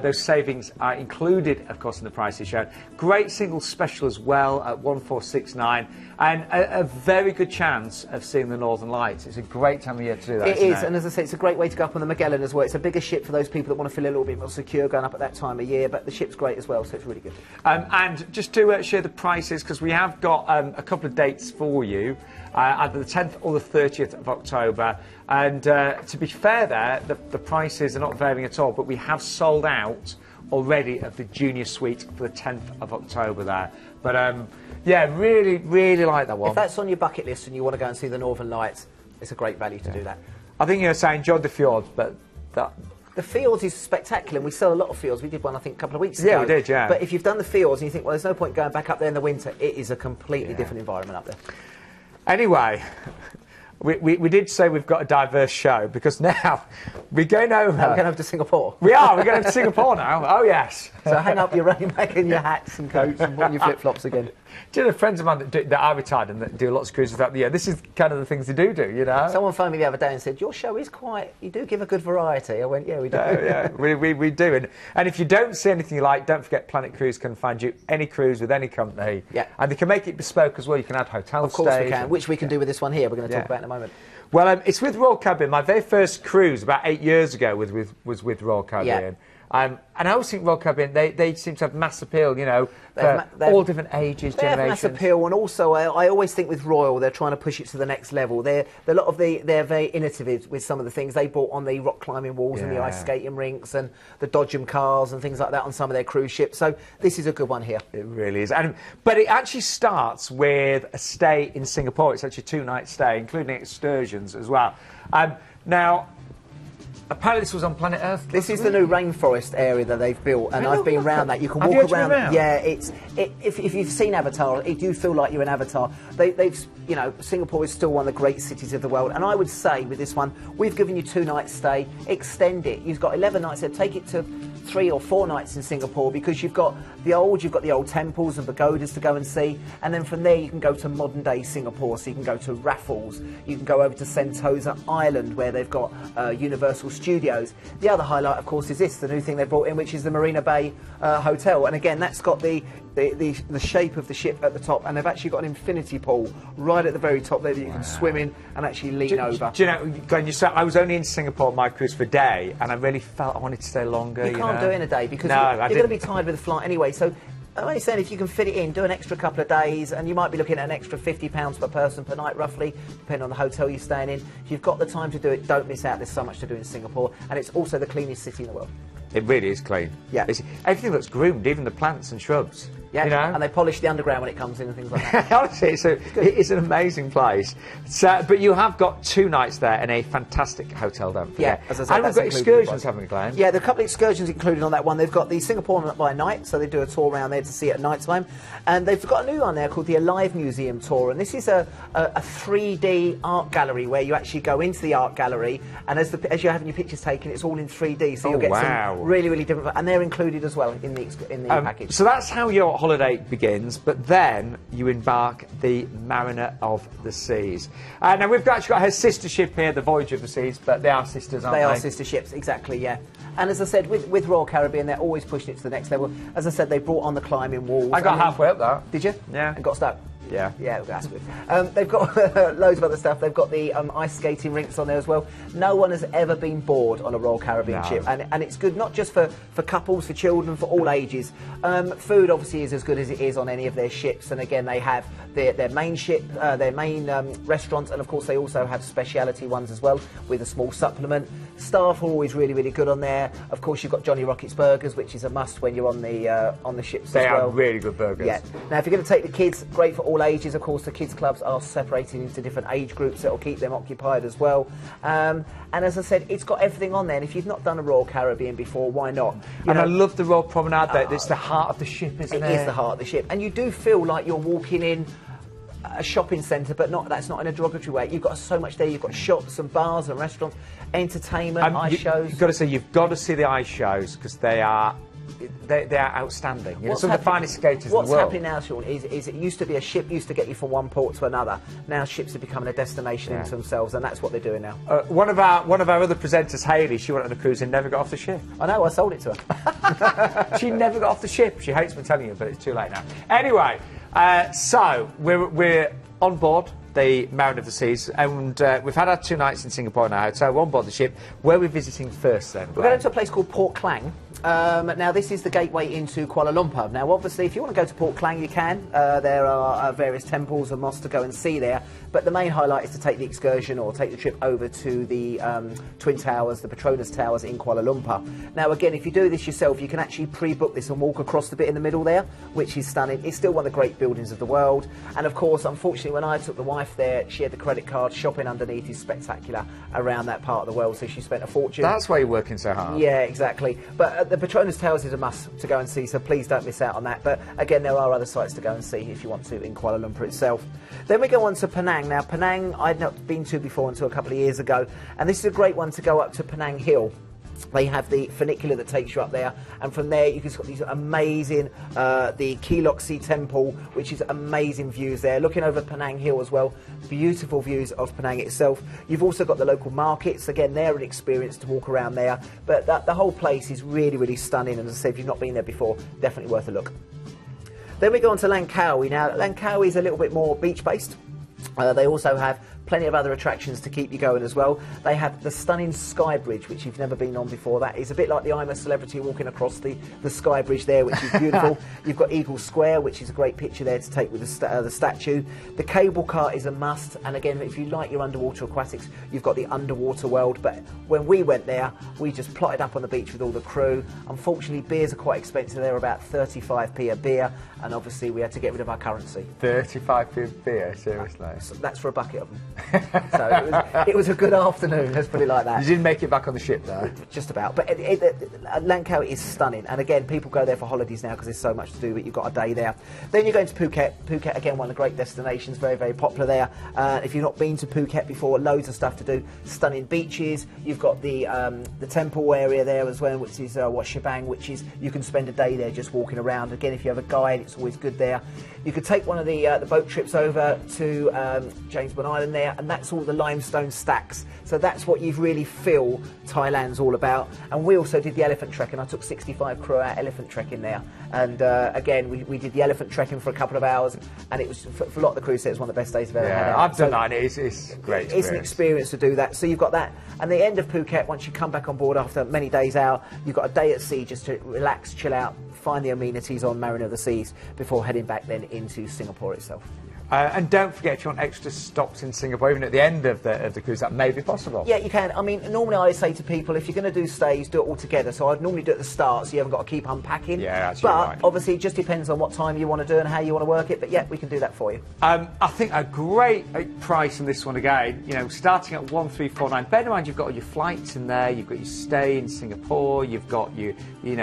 A: Those savings are included, of course, in the prices shown. Great single special as well at $1469, and a very good chance of seeing the Northern Lights. It's a great time of year to do that.
B: It is, and as I say, it's a great way to go up on the Magellan as well. It's a bigger ship for those people that want to feel a little bit more secure going up at that time of year, but the ship's great as well, so it's really good.
A: And just to share the prices, because we have got a couple of dates for you, either the 10th or the 30th of October. And to be fair there, the prices are not varying at all, but we have sold out already of the junior suite for the 10th of October there. But yeah, really, really like that one.
B: If that's on your bucket list and you want to go and see the Northern Lights, it's a great value to do that.
A: I think you're saying enjoyed the fjords, but
B: the fjords is spectacular, and we sell a lot of fjords. We did one, I think, a couple of weeks ago.
A: Yeah, we did, yeah.
B: But if you've done the fjords and you think, well, there's no point going back up there in the winter, it is a completely different environment up there.
A: Anyway, we did say we've got a diverse show, because now we're going over.
B: Now we're going over to Singapore.
A: We are. We're going over to Singapore now. Oh, yes.
B: So hang up your rainbag and your hats and coats and put on your flip-flops again.
A: Do you know, friends of mine that are retired and that do lots of cruises throughout the year, this is kind of the things they do, you know?
B: Someone phoned me the other day and said, your show is quite, you do give a good variety. I went, yeah, we do.
A: Yeah, we do. And if you don't see anything you like, don't forget Planet Cruise can find you any cruise with any company.
B: Yeah.
A: And they can make it bespoke as well. You can add hotel stays.
B: Of course we can, which we can do with this one here. We're going to talk about in a moment.
A: Well, it's with Royal Caribbean. My very first cruise about 8 years ago was with Royal Caribbean. And I always think Royal Caribbean, they seem to have mass appeal, you know, for all different ages,
B: they
A: generations.
B: Have mass appeal, and also I always think with Royal, they're trying to push it to the next level. They're very innovative with some of the things they brought on the rock climbing walls and the ice skating rinks and the Dodgem cars and things like that on some of their cruise ships. So this is a good one here.
A: It really is. But it actually starts with a stay in Singapore. It's actually a 2-night stay, including excursions as well. Now, apparently this was on Planet Earth.
B: This is the new rainforest area that they've built, and I've been around that. You can walk around. Yeah, if you've seen Avatar, it do feel like you're in Avatar. They've, you know, Singapore is still one of the great cities of the world, and I would say with this one, we've given you 2 nights stay. Extend it. You've got 11 nights there. Take it to 3 or 4 nights in Singapore, because you've got the old temples and pagodas to go and see, and then from there you can go to modern day Singapore. So you can go to Raffles, you can go over to Sentosa Island where they've got Universal Studios. The other highlight, of course, is the new thing they brought in, which is the Marina Bay Hotel, and again that's got the shape of the ship at the top, and they've actually got an infinity pool right at the very top there that you can swim in and actually lean over.
A: Do you know, Glenn, I was only in Singapore on my cruise for a day, and I really felt I wanted to stay longer.
B: You can't do it in a day because you're going to be tired with the flight anyway. So I'm only saying if you can fit it in, do an extra couple of days, and you might be looking at an extra £50 per person per night, roughly, depending on the hotel you're staying in. If you've got the time to do it, don't miss out. There's so much to do in Singapore, and it's also the cleanest city in the world.
A: It really is clean.
B: Yeah.
A: Everything looks groomed, even the plants and shrubs.
B: Yeah,
A: you know?
B: And they polish the underground when it comes in and things like that.
A: Honestly, it's an amazing place. So, but you have got 2 nights there in a fantastic hotel, don't forget.
B: Yeah, as I said,
A: and we've got excursions, haven't we, Glenn?
B: Yeah, there are a couple of excursions included on that one. They've got the Singapore by night, so they do a tour around there to see it at night time. And they've got a new one there called the Alive Museum Tour. And this is a 3D art gallery where you actually go into the art gallery, and as you're having your pictures taken, it's all in 3D. So you'll get some really, really different... And they're included as well in the package.
A: So that's how your holiday begins. But then you embark the Mariner of the Seas. Now we've actually got her sister ship here, the Voyage of the Seas, but they are sisters, aren't they?
B: They are sister ships, exactly, yeah. And as I said, with Royal Caribbean, they're always pushing it to the next level. As I said, they brought on the climbing walls.
A: I got halfway up that.
B: Did you?
A: Yeah.
B: And got stuck?
A: Yeah.
B: Yeah, that's good. They've got loads of other stuff. They've got the ice skating rinks on there as well. No one has ever been bored on a Royal Caribbean ship, and it's good not just for couples, for children, for all ages. Food obviously is as good as it is on any of their ships, and again they have their main ship, their main restaurants, and of course they also have speciality ones as well with a small supplement. Staff are always really, really good on there. Of course, you've got Johnny Rocket's burgers, which is a must when you're on the ships
A: They
B: as well.
A: are really good burgers.
B: Yeah. Now, if you're going to take the kids, great for all ages. Of course, the kids clubs are separated into different age groups that will keep them occupied as well. And as I said, it's got everything on there. And if you've not done a Royal Caribbean before, why not?
A: I love the Royal Promenade. It's the heart of the ship, isn't it?
B: It is the heart of the ship, and you do feel like you're walking in a shopping centre, but that's not in a derogatory way. You've got so much there. You've got shops and bars and restaurants, entertainment, ice shows.
A: You've got to see the ice shows because they are outstanding. Some of the finest skaters in the world.
B: What's happening now, Sean, is it used to be a ship used to get you from one port to another. Now ships are becoming a destination into themselves, and that's what they're doing now.
A: One of our other presenters, Hayley, she went on a cruise and never got off the ship.
B: I know, I sold it to her.
A: She never got off the ship. She hates me telling you, but it's too late now. Anyway, so we're on board the Mariner of the Seas, and we've had our 2 nights in Singapore in our hotel. We're on board the ship. Where are we visiting first then?
B: We're going to a place called Port Klang. Now, this is the gateway into Kuala Lumpur. Now, obviously, if you want to go to Port Klang, you can. There are various temples and mosques to go and see there. But the main highlight is to take the excursion or take the trip over to the Twin Towers, the Petronas Towers in Kuala Lumpur. Now, again, if you do this yourself, you can actually pre-book this and walk across the bit in the middle there, which is stunning. It's still one of the great buildings of the world. And, of course, unfortunately, when I took the wife there, she had the credit card. Shopping underneath is spectacular around that part of the world, so she spent a fortune.
A: That's why you're working so hard.
B: Yeah, exactly. But the Petronas Towers is a must to go and see, so please don't miss out on that. But again, there are other sites to go and see if you want to in Kuala Lumpur itself. Then we go on to Penang. Now, Penang I'd not been to before until a couple of years ago, and this is a great one to go up to Penang Hill. They have the funicular that takes you up there, and from there you can see these amazing, the Kiloxi Temple, which is amazing views there. Looking over Penang Hill as well, beautiful views of Penang itself. You've also got the local markets. Again, they're an experience to walk around there, but the whole place is really, really stunning. And as I said, if you've not been there before, definitely worth a look. Then we go on to Langkawi. Now, Langkawi is a little bit more beach-based. They also have plenty of other attractions to keep you going as well. They have the stunning Sky Bridge, which you've never been on before. That is a bit like the I'm a Celebrity walking across the Sky Bridge there, which is beautiful. You've got Eagle Square, which is a great picture there to take with the statue. The cable car is a must, and again, if you like your underwater aquatics, you've got the underwater world. But when we went there, we just plotted up on the beach with all the crew. Unfortunately, beers are quite expensive. They're about 35p a beer, and obviously we had to get rid of our currency.
A: 35p a beer, seriously?
B: So that's for a bucket of them. So it was a good afternoon, let's put it like that.
A: You didn't make it back on the ship though?
B: Just about. But Langkawi is stunning, and again, people go there for holidays now because there's so much to do, but you've got a day there. Then you're going to Phuket. Phuket, again, one of the great destinations, very, very popular there. If you've not been to Phuket before, loads of stuff to do. Stunning beaches. You've got the temple area there as well, which is Wat Shebang, which is, you can spend a day there just walking around. Again, if you have a guide, it's always good there. You could take one of the boat trips over to James Bond Island there, and that's all the limestone stacks. So that's what you really feel Thailand's all about. And we also did the elephant trek, and I took 65 crew out elephant trekking there. And again, we did the elephant trekking for a couple of hours, and it was, for a lot of the crew, said it was one of the best days I've ever had.
A: I've done that. It's great.
B: It's an experience to do that. So you've got that. And the end of Phuket, once you come back on board after many days out, you've got a day at sea just to relax, chill out, find the amenities on Mariner of the Seas before heading back then into Singapore itself.
A: And don't forget, if you want extra stops in Singapore, even at the end of the cruise, that may be possible.
B: Yeah, you can. I mean, normally I say to people, if you're going to do stays, do it all together. So I'd normally do it at the start, so you haven't got to keep unpacking.
A: Yeah, that's
B: But
A: right.
B: obviously, it just depends on what time you want to do and how you want to work it. But yeah, we can do that for you.
A: I think a great price on this one again, you know, starting at 1349. Bear in mind, you've got all your flights in there, you've got your stay in Singapore, you've got a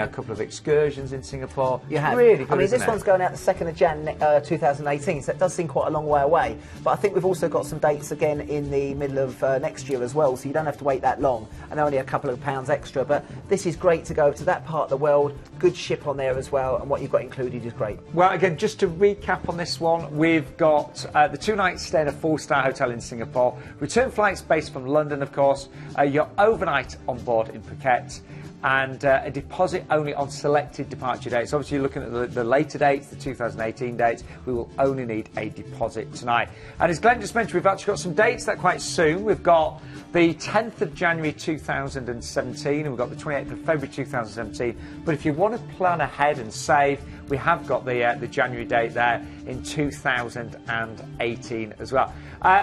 A: couple of excursions in Singapore.
B: You have.
A: Really good,
B: I mean,
A: isn't
B: this one's going out the 2nd of Jan 2018, so it does seem quite a long way away. But I think we've also got some dates again in the middle of next year as well, so you don't have to wait that long, and only a couple of pounds extra. But this is great to go to that part of the world, good ship on there as well, and what you've got included is great.
A: Well, again, just to recap on this one, we've got the 2 nights stay in a 4-star hotel in Singapore, return flights based from London, of course, your overnight on board in Phuket, and a deposit only on selected departure dates. Obviously, you're looking at the later dates, the 2018 dates. We will only need a deposit tonight. And as Glenn just mentioned, we've actually got some dates that quite soon. We've got the 10th of January 2017, and we've got the 28th of February 2017. But if you want to plan ahead and save, we have got the January date there in 2018 as well.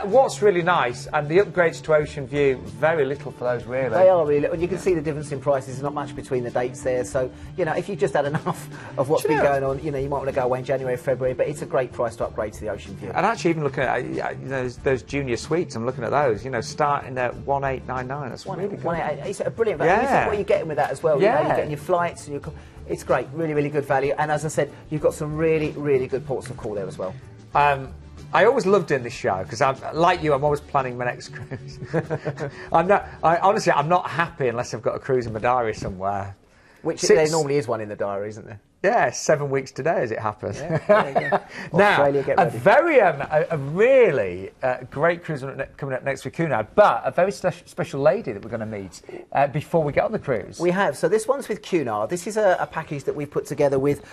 A: What's really nice, and the upgrades to Ocean View, very little for those really.
B: They are really little. You can see the difference in prices. There's not much between the dates there. So, you know, if you've just had enough of what's been going on, you know, you might want to go away in January, February, but it's a great price to upgrade to the Ocean View.
A: And actually, even looking at those junior suites, I'm looking at those, you know, starting at 1899. That's really good.
B: It's a brilliant value.
A: Yeah.
B: What are you getting with that as well?
A: Yeah.
B: You know, you're getting your flights and it's great, really, really good value. And as I said, you've got some really, really good ports of call there as well.
A: I always loved doing this show because, like you, I'm always planning my next cruise. Honestly, I'm not happy unless I've got a cruise in my diary somewhere.
B: Which there normally is one in the diary, isn't there?
A: Yeah, 7 weeks today as it happens.
B: Yeah, there you go.
A: Now,
B: Australia, get ready.
A: a really great cruise coming up next with Cunard, but a very special lady that we're going to meet before we get on the cruise.
B: We have. So this one's with Cunard. This is a package that we've put together with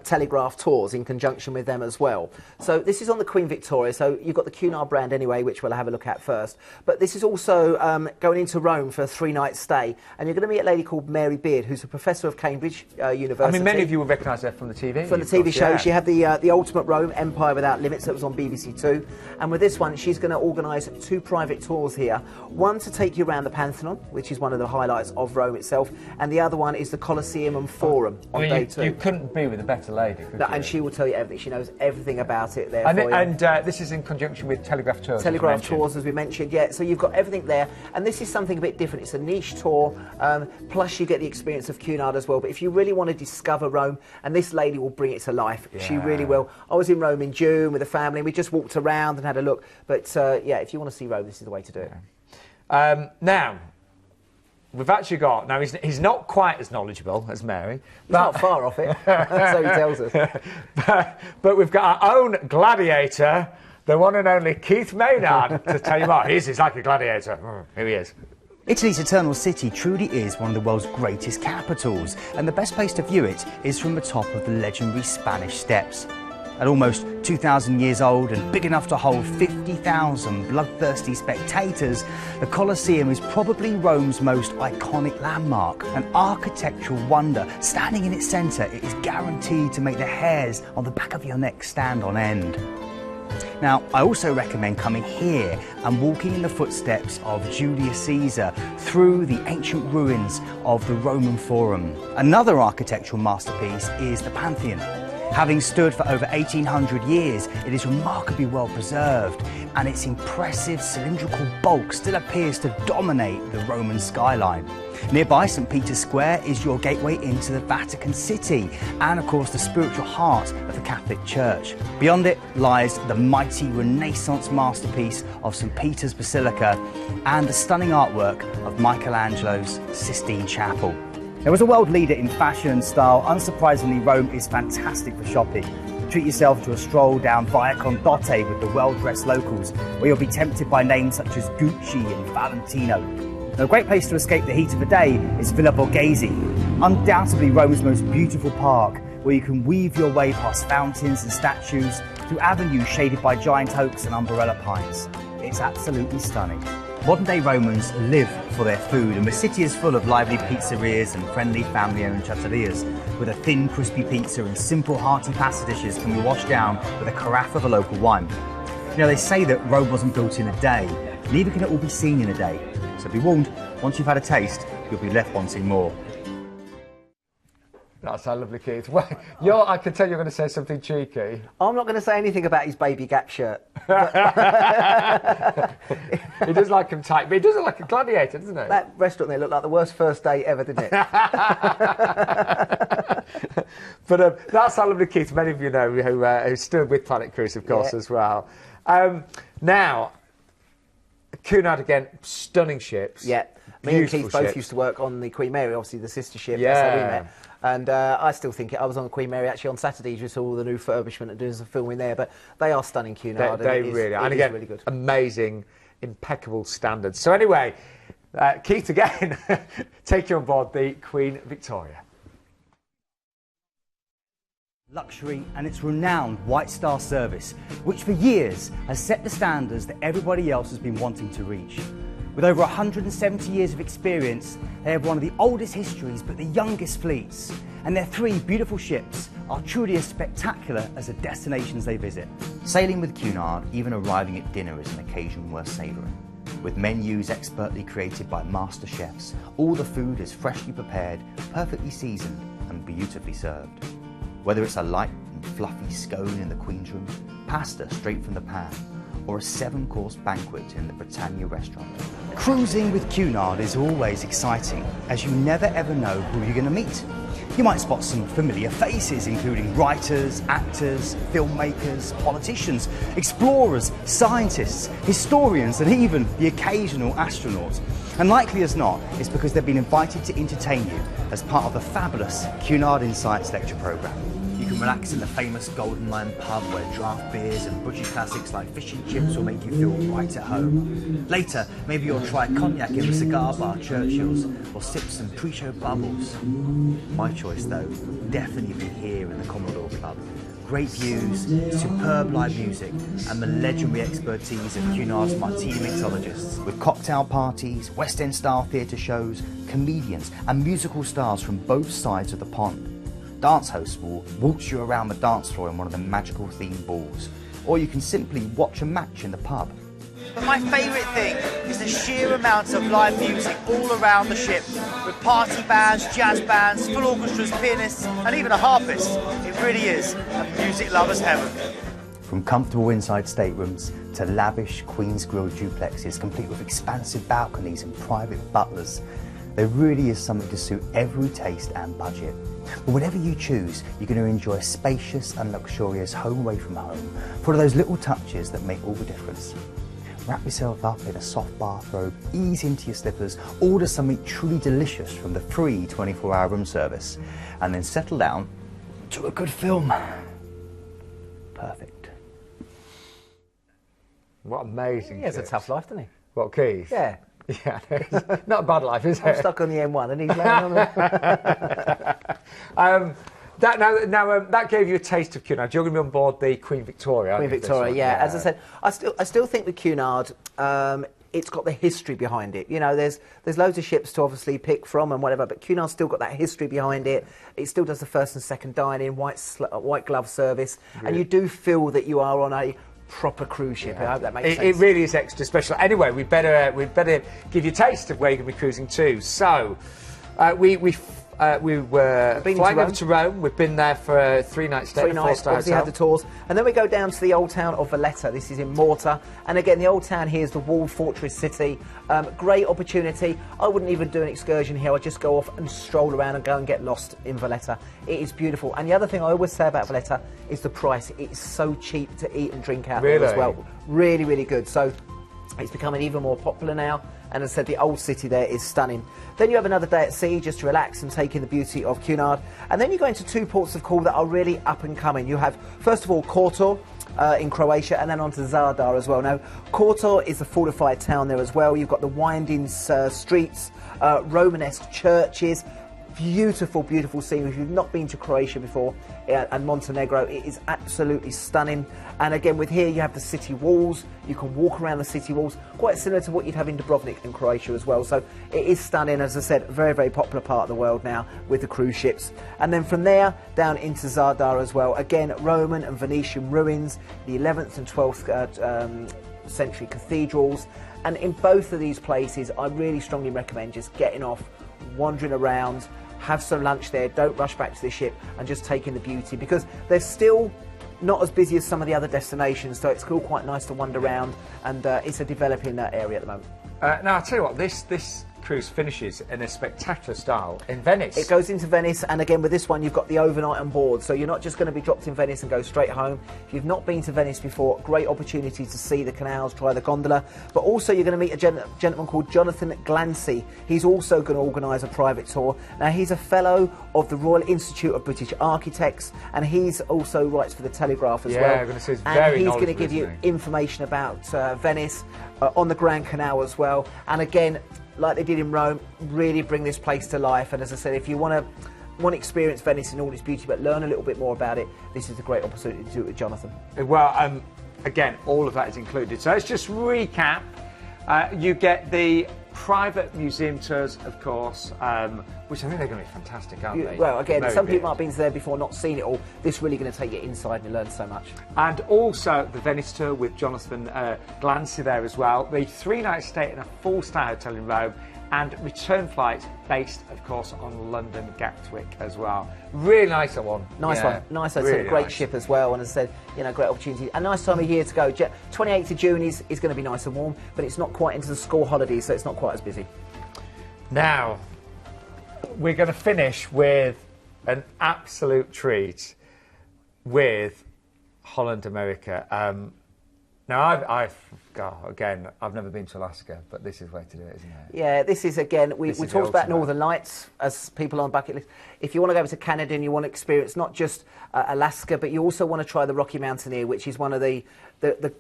B: Telegraph Tours in conjunction with them as well. So this is on the Queen Victoria. So you've got the Cunard brand anyway, which we'll have a look at first. But this is also going into Rome for a 3-night stay. And you're going to meet a lady called Mary Beard, who's a professor of Cambridge University.
A: I mean, many of you will recognise her from the TV.
B: From the TV show. Yeah. She had the Ultimate Rome, Empire Without Limits, that was on BBC Two. And with this one, she's going to organise 2 private tours here. One to take you around the Pantheon, which is one of the highlights of Rome itself. And the other one is the Colosseum and Forum on day 2.
A: You couldn't be with a better lady, could you?
B: And she will tell you everything. She knows everything about it there
A: and this is in conjunction with Telegraph Tours.
B: Telegraph Tours, as we mentioned, yeah. So you've got everything there. And this is something a bit different. It's a niche tour, plus you get the experience of Cunard as well. But if you really want to discover Rome, and this lady will bring it to life. Yeah. She really will. I was in Rome in June with the family, and we just walked around and had a look. But yeah, if you want to see Rome, this is the way to do it.
A: Now, we've actually got... Now, he's not quite as knowledgeable as Mary.
B: He's not far off it, so he tells us.
A: But we've got our own gladiator, the one and only Keith Maynard, to tell you more. He's like a gladiator. Here he is.
F: Italy's Eternal City truly is one of the world's greatest capitals, and the best place to view it is from the top of the legendary Spanish Steps. At almost 2,000 years old and big enough to hold 50,000 bloodthirsty spectators, the Colosseum is probably Rome's most iconic landmark, an architectural wonder. Standing in its centre, it is guaranteed to make the hairs on the back of your neck stand on end. Now, I also recommend coming here and walking in the footsteps of Julius Caesar through the ancient ruins of the Roman Forum. Another architectural masterpiece is the Pantheon. Having stood for over 1,800 years, it is remarkably well preserved, and its impressive cylindrical bulk still appears to dominate the Roman skyline. Nearby, St. Peter's Square is your gateway into the Vatican City and, of course, the spiritual heart of the Catholic Church. Beyond it lies the mighty Renaissance masterpiece of St. Peter's Basilica and the stunning artwork of Michelangelo's Sistine Chapel. Now, as a world leader in fashion and style, unsurprisingly, Rome is fantastic for shopping. Treat yourself to a stroll down Via Condotte with the well-dressed locals, where you'll be tempted by names such as Gucci and Valentino. Now, a great place to escape the heat of the day is Villa Borghese, undoubtedly Rome's most beautiful park, where you can weave your way past fountains and statues through avenues shaded by giant oaks and umbrella pines. It's absolutely stunning. Modern-day Romans live for their food, and the city is full of lively pizzerias and friendly family-owned trattorias, with a thin, crispy pizza and simple, hearty pasta dishes can be washed down with a carafe of a local wine. You know, they say that Rome wasn't built in a day, neither can it all be seen in a day. So be warned, once you've had a taste, you'll be left wanting more.
A: That's so lovely, Keith. Well, I can tell you're going to say something cheeky.
B: I'm not going to say anything about his baby Gap shirt.
A: He does like him tight, but he does look like a gladiator, doesn't he?
B: That restaurant there looked like the worst first date ever, didn't it?
A: But that's how lovely, Keith. Many of you know who's still with Planet Cruise, of course, as well. Now, Cunard again, stunning ships.
B: Yeah. Me and Keith both used to work on the Queen Mary, obviously the sister ship.
A: Yeah.
B: That's how we met. And I still think I was on the Queen Mary actually on Saturdays with all the new refurbishment and doing some filming there. But they are stunning, Cunard.
A: They really are. And again,
B: really good.
A: Amazing, impeccable standards. So anyway, Keith again, take you on board the Queen Victoria.
F: Luxury and its renowned White Star service, which for years has set the standards that everybody else has been wanting to reach. With over 170 years of experience, they have one of the oldest histories but the youngest fleets, and their 3 beautiful ships are truly as spectacular as the destinations they visit.
G: Sailing with Cunard, even arriving at dinner is an occasion worth savouring. With menus expertly created by master chefs, all the food is freshly prepared, perfectly seasoned and beautifully served. Whether it's a light and fluffy scone in the Queen's room, pasta straight from the pan, or a 7-course banquet in the Britannia restaurant.
F: Cruising with Cunard is always exciting, as you never ever know who you're going to meet. You might spot some familiar faces, including writers, actors, filmmakers, politicians, explorers, scientists, historians, and even the occasional astronaut. And likely as not, it's because they've been invited to entertain you as part of the fabulous Cunard Insights lecture programme. You can relax in the famous Golden Lion pub where draft beers and British classics like fish and chips will make you feel right at home. Later, maybe you'll try cognac in the cigar bar Churchill's or sip some pre-show bubbles. My choice, though, would definitely be here in the Commodore Club. Great views, superb live music, and the legendary expertise of Cunard's martini mixologists. With cocktail parties, West End style theatre shows, comedians and musical stars from both sides of the pond. Dance hosts will waltz you around the dance floor in one of the magical themed balls, or you can simply watch a match in the pub.
H: But my favourite thing is the sheer amount of live music all around the ship, with party bands, jazz bands, full orchestras, pianists, and even a harpist. It really is a music lover's heaven.
F: From comfortable inside staterooms to lavish Queen's Grill duplexes complete with expansive balconies and private butlers, there really is something to suit every taste and budget. But whatever you choose, you're going to enjoy a spacious and luxurious home away from home, full of those little touches that make all the difference. Wrap yourself up in a soft bathrobe, ease into your slippers, order something truly delicious from the free 24-hour room service, and then settle down to a good film. Perfect.
A: What amazing.
B: He has a tough life, doesn't he?
A: What, Keith?
B: Yeah.
A: Yeah, not a bad life, is it?
B: I'm stuck on the M1 and he's laying on it.
A: That gave you a taste of Cunard. You're going to be on board the Queen Victoria.
B: Queen Victoria, yeah. As I said, I still think with Cunard, it's got the history behind it. You know, there's loads of ships to obviously pick from and whatever, but Cunard's still got that history behind it. It still does the first and second dining, white glove service, and you do feel that you are on a proper cruise ship. I hope that makes sense.
A: It really is extra special. Anyway, we'd better give you a taste of where you're going to be cruising to. So, we were flying over to Rome. We've been there for a 3-night stay.
B: 3 nights, obviously had the tours. And then we go down to the old town of Valletta. This is in Malta. And again, the old town here is the walled fortress city. Great opportunity. I wouldn't even do an excursion here. I'd just go off and stroll around and go and get lost in Valletta. It is beautiful. And the other thing I always say about Valletta is the price. It's so cheap to eat and drink out there as well. Really, really good. So it's becoming even more popular now. And as I said, the old city there is stunning. Then you have another day at sea just to relax and take in the beauty of Cunard. And then you go into 2 ports of call that are really up and coming. You have, first of all, Kotor in Croatia, and then on to Zadar as well. Now, Kotor is a fortified town there as well. You've got the winding streets, Romanesque churches, beautiful, beautiful scene. If you've not been to Croatia before and Montenegro, it is absolutely stunning. And again, with here you have the city walls. You can walk around the city walls, quite similar to what you'd have in Dubrovnik in Croatia as well. So it is stunning, as I said, very, very popular part of the world now with the cruise ships. And then from there down into Zadar as well. Again, Roman and Venetian ruins, the 11th and 12th century cathedrals. And in both of these places, I really strongly recommend just getting off, wandering around, have some lunch there, don't rush back to the ship, and just take in the beauty, because they're still not as busy as some of the other destinations, so it's still quite nice to wander around, and it's a developing area at the moment.
A: Now, I'll tell you what, this cruise finishes in a spectacular style in Venice.
B: It goes into Venice, and again with this one you've got the overnight on board, so you're not just going to be dropped in Venice and go straight home. If you've not been to Venice before, great opportunity to see the canals, try the gondola, but also you're going to meet a gentleman called Jonathan Glancy. He's also going to organise a private tour. Now, he's a fellow of the Royal Institute of British Architects, and he's also writes for the Telegraph as well.
A: I'm going to say he's
B: and
A: very
B: he's going to
A: knowledgeable,
B: give you information about Venice, on the Grand Canal as well, and again, like they did in Rome, really bring this place to life. And as I said, if you want to experience Venice in all its beauty, but learn a little bit more about it, this is a great opportunity to do it with Jonathan.
A: Well, again, all of that is included. So let's just recap. You get the private museum tours, of course, which I think they're going to be fantastic, aren't they?
B: Well, again,
A: Very
B: some
A: good.
B: people might have been there before, not seen it all. This is really going to take you inside and you learn so much.
A: And also the Venice tour with Jonathan Glancy there as well. The 3-night stay in a 4-star hotel in Rome, and return flights based, of course, on London Gatwick as well. Really nice one.
B: Nice one. Nice. It's a great ship as well, and as I said, you know, great opportunity. A nice time of year to go. 28th of June is going to be nice and warm, but it's not quite into the school holidays, so it's not quite as busy.
A: Now, we're going to finish with an absolute treat with Holland, America. Now, I've never been to Alaska, but this is where to do it, isn't it?
B: Yeah, this is, again, we talked about Northern Lights as people on bucket list. If you want to go over to Canada and you want to experience not just Alaska, but you also want to try the Rocky Mountaineer, which is one of the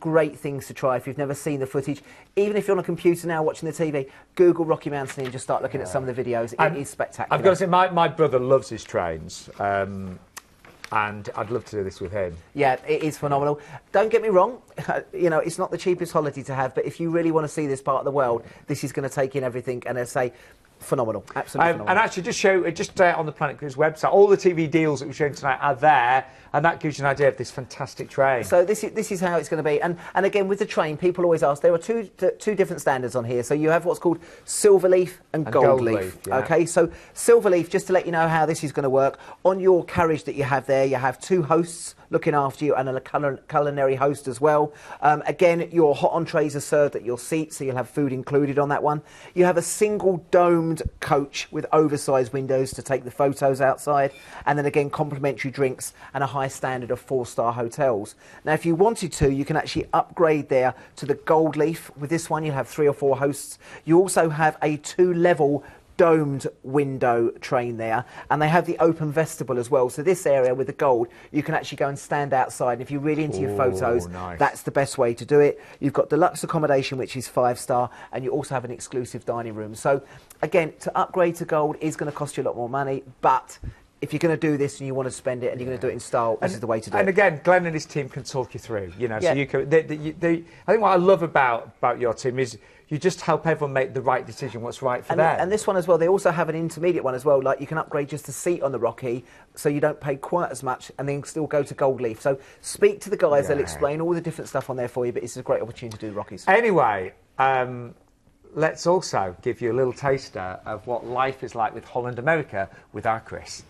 B: great things to try if you've never seen the footage. Even if you're on a computer now watching the TV, Google Rocky Mountaineer and just start looking at some of the videos. It is spectacular.
A: I've got to say, my brother loves his trains. And I'd love to do this with him. Yeah,
B: it is phenomenal. Don't get me wrong, you know, it's not the cheapest holiday to have, but if you really want to see this part of the world, this is going to take in everything, and I say, phenomenal, absolutely phenomenal.
A: And actually, just on the Planet Cruise website, all the TV deals that we're showing tonight are there, and that gives you an idea of this fantastic train.
B: So this is how it's going to be. And again, with the train, people always ask, there are two different standards on here. So you have what's called Silver Leaf and Gold Leaf.
A: Yeah.
B: Okay, so Silver Leaf, just to let you know how this is going to work, on your carriage that you have there, you have 2 hosts looking after you and a culinary host as well. Again, your hot entrees are served at your seat, so you'll have food included on that one. You have a single domed coach with oversized windows to take the photos outside, and then again complimentary drinks and a high standard of 4-star hotels. Now, if you wanted to, you can actually upgrade there to the Gold Leaf. With this one, you'll have 3 or 4 hosts. You also have a 2-level domed window train there, and they have the open vestibule as well. So this area with the gold, you can actually go and stand outside, and if you're really into your photos, that's the best way to do it. You've got deluxe accommodation, which is 5-star, and you also have an exclusive dining room. So again, to upgrade to gold is going to cost you a lot more money, but if you're going to do this and you want to spend it and you're going to do it in style, this is the way to do it.
A: And again, Glenn and his team can talk you through, you know, so you can, I think what I love about your team is you just help everyone make the right decision, what's right for them.
B: And this one as well, they also have an intermediate one as well, like you can upgrade just a seat on the Rocky, so you don't pay quite as much, and then still go to Gold Leaf. So speak to the guys, they'll explain all the different stuff on there for you, but it's a great opportunity to do the Rockies.
A: Anyway, let's also give you a little taster of what life is like with Holland America with our Chris.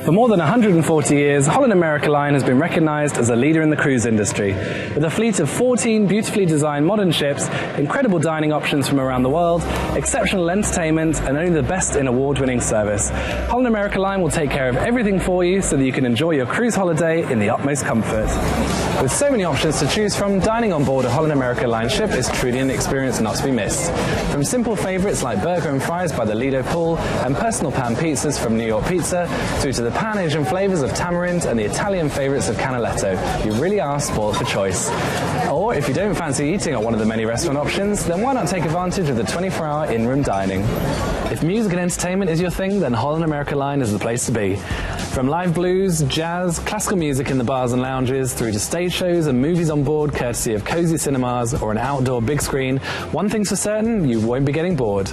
I: For more than 140 years, Holland America Line has been recognised as a leader in the cruise industry. With a fleet of 14 beautifully designed modern ships, incredible dining options from around the world, exceptional entertainment, and only the best in award-winning service, Holland America Line will take care of everything for you so that you can enjoy your cruise holiday in the utmost comfort. With so many options to choose from, dining on board a Holland America Line ship is truly an experience not to be missed. From simple favourites like burger and fries by the Lido Pool and personal pan pizzas from New York Pizza, through to the pan-Asian flavours of tamarind and the Italian favourites of canaletto, you really are spoiled for choice. Or if you don't fancy eating at one of the many restaurant options, then why not take advantage of the 24-hour in-room dining? If music and entertainment is your thing, then Holland America Line is the place to be. From live blues, jazz, classical music in the bars and lounges, through to stage shows and movies on board courtesy of cozy cinemas or an outdoor big screen, one thing's for certain, you won't be getting bored.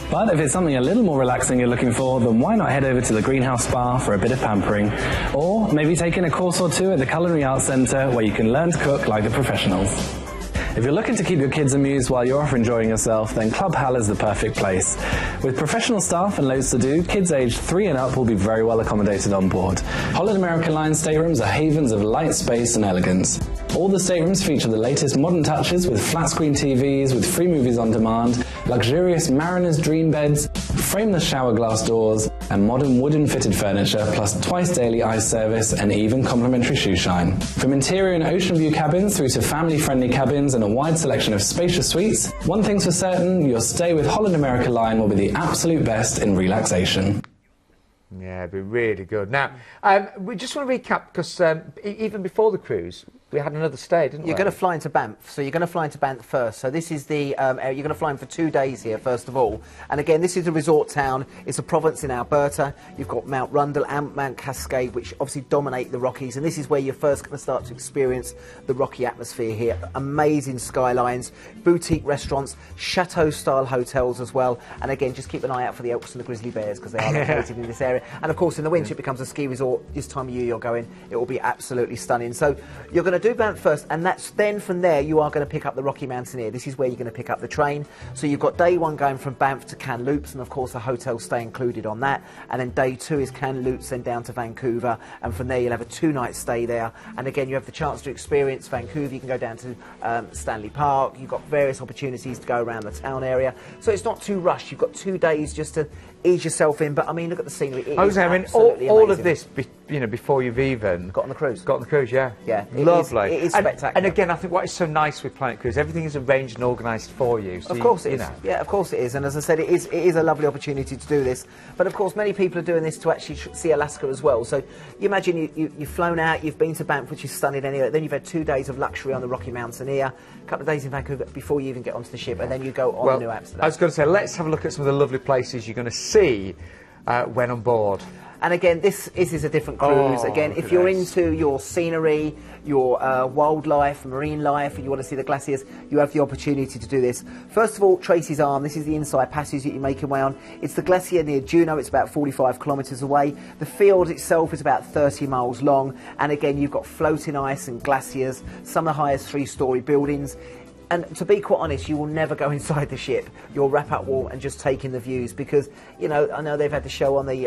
I: But if it's something a little more relaxing you're looking for, then why not head over to the Greenhouse Spa for a bit of pampering? Or maybe take in a course or two at the Culinary Arts Centre where you can learn to cook like the professionals. If you're looking to keep your kids amused while you're off enjoying yourself, then Club HAL is the perfect place. With professional staff and loads to do, kids aged 3 and up will be very well accommodated on board. Holland America Line staterooms are havens of light space and elegance. All the staterooms feature the latest modern touches with flat-screen TVs with free movies on demand, luxurious Mariner's Dream beds, frameless shower glass doors, and modern wooden-fitted furniture, plus twice-daily ice service and even complimentary shoe shine. From interior and ocean view cabins through to family-friendly cabins and a wide selection of spacious suites, one thing's for certain, your stay with Holland America Line will be the absolute best in relaxation.
A: Yeah, it'd be really good. Now, we just want to recap, because even before the cruise, we had another stay, didn't we?
B: You're going to fly into Banff, so you're going to fly into Banff first. So this is the you're going to fly in for 2 days here, first of all. And again, this is a resort town. It's a province in Alberta. You've got Mount Rundle and Mount Cascade, which obviously dominate the Rockies. And this is where you're first going to start to experience the Rocky atmosphere here. Amazing skylines, boutique restaurants, chateau-style hotels as well. And again, just keep an eye out for the elks and the grizzly bears because they are located in this area. And of course, in the winter, it becomes a ski resort. This time of year you're going, it will be absolutely stunning. So you're going to do Banff first, and that's then from there you are going to pick up the Rocky Mountaineer. This is where you're going to pick up the train. So you've got day 1 going from Banff to Kamloops, and of course a hotel stay included on that. And then day 2 is Kamloops, then down to Vancouver, and from there you'll have a 2-night stay there. And again, you have the chance to experience Vancouver. You can go down to Stanley Park. You've got various opportunities to go around the town area. So it's not too rushed. You've got 2 days just to ease yourself in. But I mean, look at the scenery. It is
A: all of this, you know, before you've even
B: got on the cruise.
A: Got on the cruise, yeah.
B: Yeah,
A: lovely.
B: It is spectacular.
A: And again, I think what is so nice with Planet Cruise, everything is arranged and organised for you. So
B: of course it
A: you
B: is.
A: know.
B: Yeah, of course it is. And as I said, it is a lovely opportunity to do this. But of course, many people are doing this to actually see Alaska as well. So you imagine you've flown out, you've been to Banff, which is stunning anyway. Then you've had 2 days of luxury on the Rocky Mountaineer, a couple of days in Vancouver before you even get onto the ship, and then you go on to New Amsterdam.
A: I was going to say, let's have a look at some of the lovely places you're going to see when on board.
B: And again, this is a different cruise. Again, if you're into your scenery, your wildlife, marine life, and you want to see the glaciers, you have the opportunity to do this. First of all, Tracy's Arm. This is the inside passage that you make your way on. It's the glacier near Juneau. It's about 45 kilometres away. The field itself is about 30 miles long. And again, you've got floating ice and glaciers, some of the highest 3-storey buildings. And to be quite honest, you will never go inside the ship. You'll wrap up wall and just take in the views because, you know, I know they've had the show on the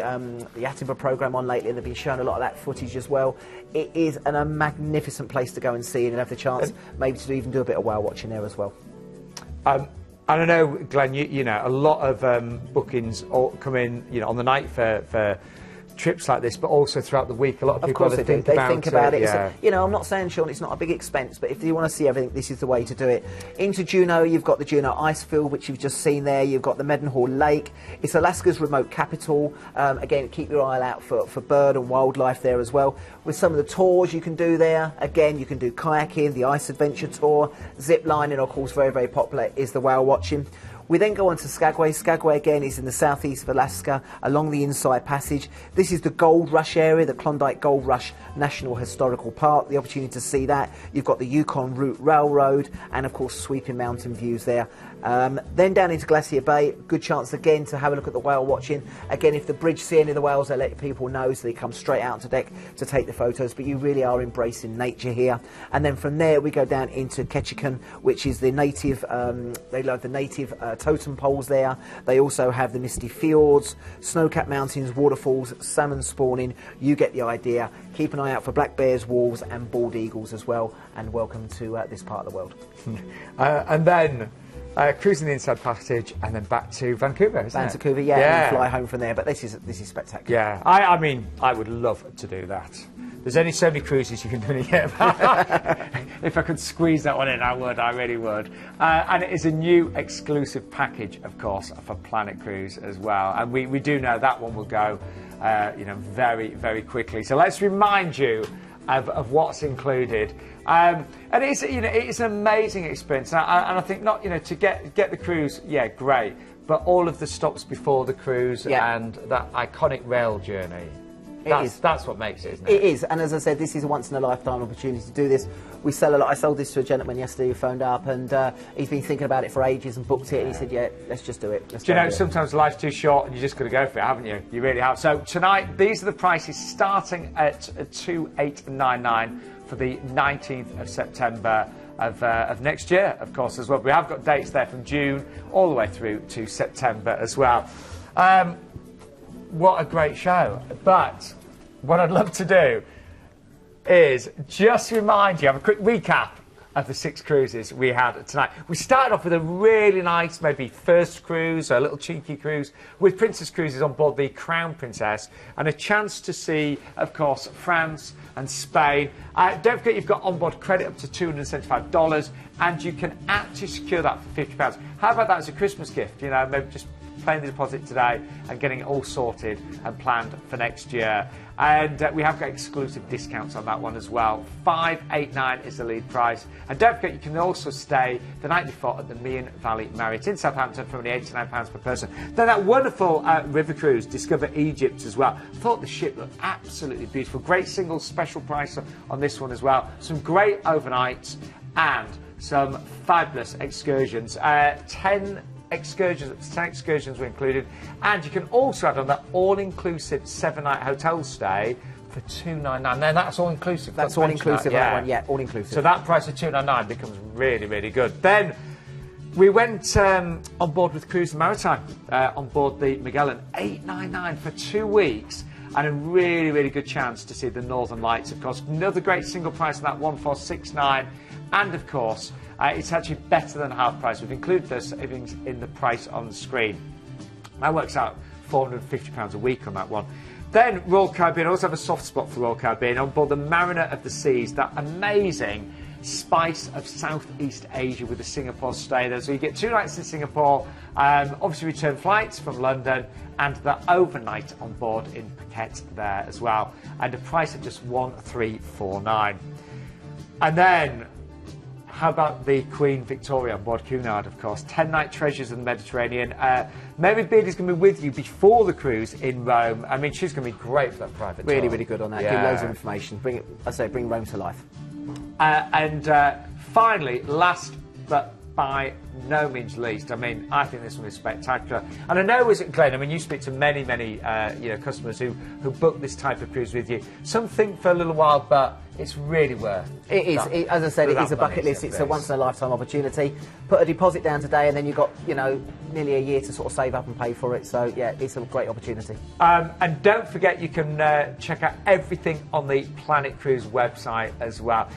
B: Attenborough programme on lately and they've been showing a lot of that footage as well. It is a magnificent place to go and see and have the chance maybe to even do a bit of whale watching there as well.
A: And I know, Glenn, you know, a lot of bookings come in, you know, on the night for trips like this, but also throughout the week. A lot of people think about it.
B: Yeah. You know, I'm not saying, Sean, it's not a big expense, but if you want to see everything, this is the way to do it. Into Juneau, you've got the Juneau Icefield, which you've just seen there. You've got the Mendenhall Lake. It's Alaska's remote capital. Again, keep your eye out for bird and wildlife there as well. With some of the tours you can do there, again, you can do kayaking, the Ice Adventure Tour, zip lining, of course, very, very popular is the whale watching. We then go on to Skagway. Skagway, again, is in the southeast of Alaska, along the Inside Passage. This is the Gold Rush area, the Klondike Gold Rush National Historical Park. The opportunity to see that. You've got the Yukon Route Railroad, and of course, sweeping mountain views there. Then down into Glacier Bay, good chance again to have a look at the whale watching. Again, if the bridge see any of the whales, they let people know, so they come straight out to deck to take the photos. But you really are embracing nature here. And then from there, we go down into Ketchikan, which is the native. They love the native totem poles there. They also have the misty fjords, snow-capped mountains, waterfalls, salmon spawning. You get the idea. Keep an eye out for black bears, wolves, and bald eagles as well. And welcome to this part of the world.
A: And then. Cruising the Inside Passage and then back to Vancouver, isn't it?
B: Vancouver, yeah, and then fly home from there. But this is spectacular.
A: Yeah, I mean, I would love to do that. There's only so many cruises you can really get. If I could squeeze that one in, I would. I really would. And it is a new exclusive package, of course, for Planet Cruise as well. And we do know that one will go, you know, very, very quickly. So let's remind you of what's included. And it's, you know, it's an amazing experience, and I think not, you know, to get the cruise, yeah, great, but all of the stops before the cruise and that iconic rail journey, that's what makes it, isn't it?
B: It is, and as I said, this is a once-in-a-lifetime opportunity to do this. We sell a lot. I sold this to a gentleman yesterday who phoned up, and he's been thinking about it for ages and booked it, and he said, yeah, let's just do it.
A: Do you know, sometimes life's too short and you just got to go for it, haven't you? You really have. So tonight, these are the prices starting at $2,899 for the 19th of September of next year, of course, as well. We have got dates there from June all the way through to September as well. What a great show. But what I'd love to do is just remind you, have a quick recap of the 6 cruises we had tonight. We started off with a really nice, maybe first cruise, a little cheeky cruise, with Princess Cruises on board the Crown Princess, and a chance to see, of course, France and Spain. Don't forget you've got onboard credit up to $275, and you can actually secure that for £50. How about that as a Christmas gift? You know, maybe just paying the deposit today and getting it all sorted and planned for next year. And we have got exclusive discounts on that one as well. $589 is the lead price. And don't forget, you can also stay the night before at the Meon Valley Marriott in Southampton for only £89 per person. Then that wonderful river cruise, Discover Egypt as well. I thought the ship looked absolutely beautiful. Great single special price on this one as well. Some great overnights and some fabulous excursions. 10 excursions were included, and you can also add on that all-inclusive 7-night hotel stay for $299. Then that's all inclusive.
B: That's all inclusive. That one, yeah, all inclusive.
A: So that price of $299 becomes really, really good. Then we went on board with Cruise Maritime on board the Magellan, $899 for 2 weeks. And a really, really good chance to see the Northern Lights, of course. Another great single price on that, $1469. And, of course, it's actually better than half price. We've included those savings in the price on the screen. That works out £450 a week on that one. Then Royal Caribbean, I also have a soft spot for Royal Caribbean on board the Mariner of the Seas, that amazing spice of Southeast Asia with a Singapore stay there. So you get 2 nights in Singapore, obviously return flights from London, and the overnight on board in Phuket there as well, and a price of just $1349. And then how about the Queen Victoria on board Cunard, of course? 10-night treasures of the Mediterranean. Mary Beard is going to be with you before the cruise in Rome. I mean, she's going to be great for that private tour.
B: Really, really good on that.
A: Yeah.
B: Give loads of information. Bring it. I say, bring Rome to life.
A: And finally, last but by no means least, I mean, I think this one is spectacular. And I know, Glenn, I mean, you speak to many, many customers who book this type of cruise with you. Some think for a little while, but it's really worth
B: it. Is, as I said, it is a bucket list. It's a once-in-a-lifetime opportunity. Put a deposit down today, and then you've got, nearly a year to sort of save up and pay for it. So, yeah, it's a great opportunity.
A: And don't forget, you can check out everything on the Planet Cruise website as well.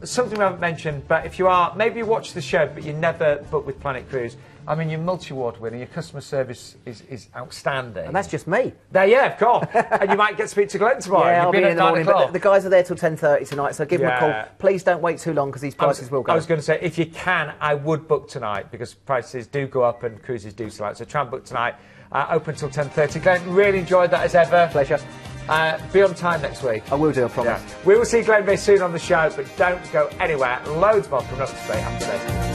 A: Something we haven't mentioned, but if you are, maybe you watch the show, but you never book with Planet Cruise, I mean, you're multi-award winner, your customer service is outstanding.
B: And that's just me.
A: Yeah, of course. And you might get to speak to Glenn tomorrow.
B: Yeah, I'll be in the morning, but the guys are there till 10:30 tonight, so give them a call. Please don't wait too long, because these prices will go.
A: I was going to say, if you can, I would book tonight, because prices do go up and cruises do sell out. So try and book tonight. Open till 10:30. Glenn, really enjoyed that as ever.
B: Pleasure.
A: Be on time next week.
B: I will do, I promise.
A: Yeah. We will see Glenn very soon on the show, but don't go anywhere. Loads more coming up straight after this.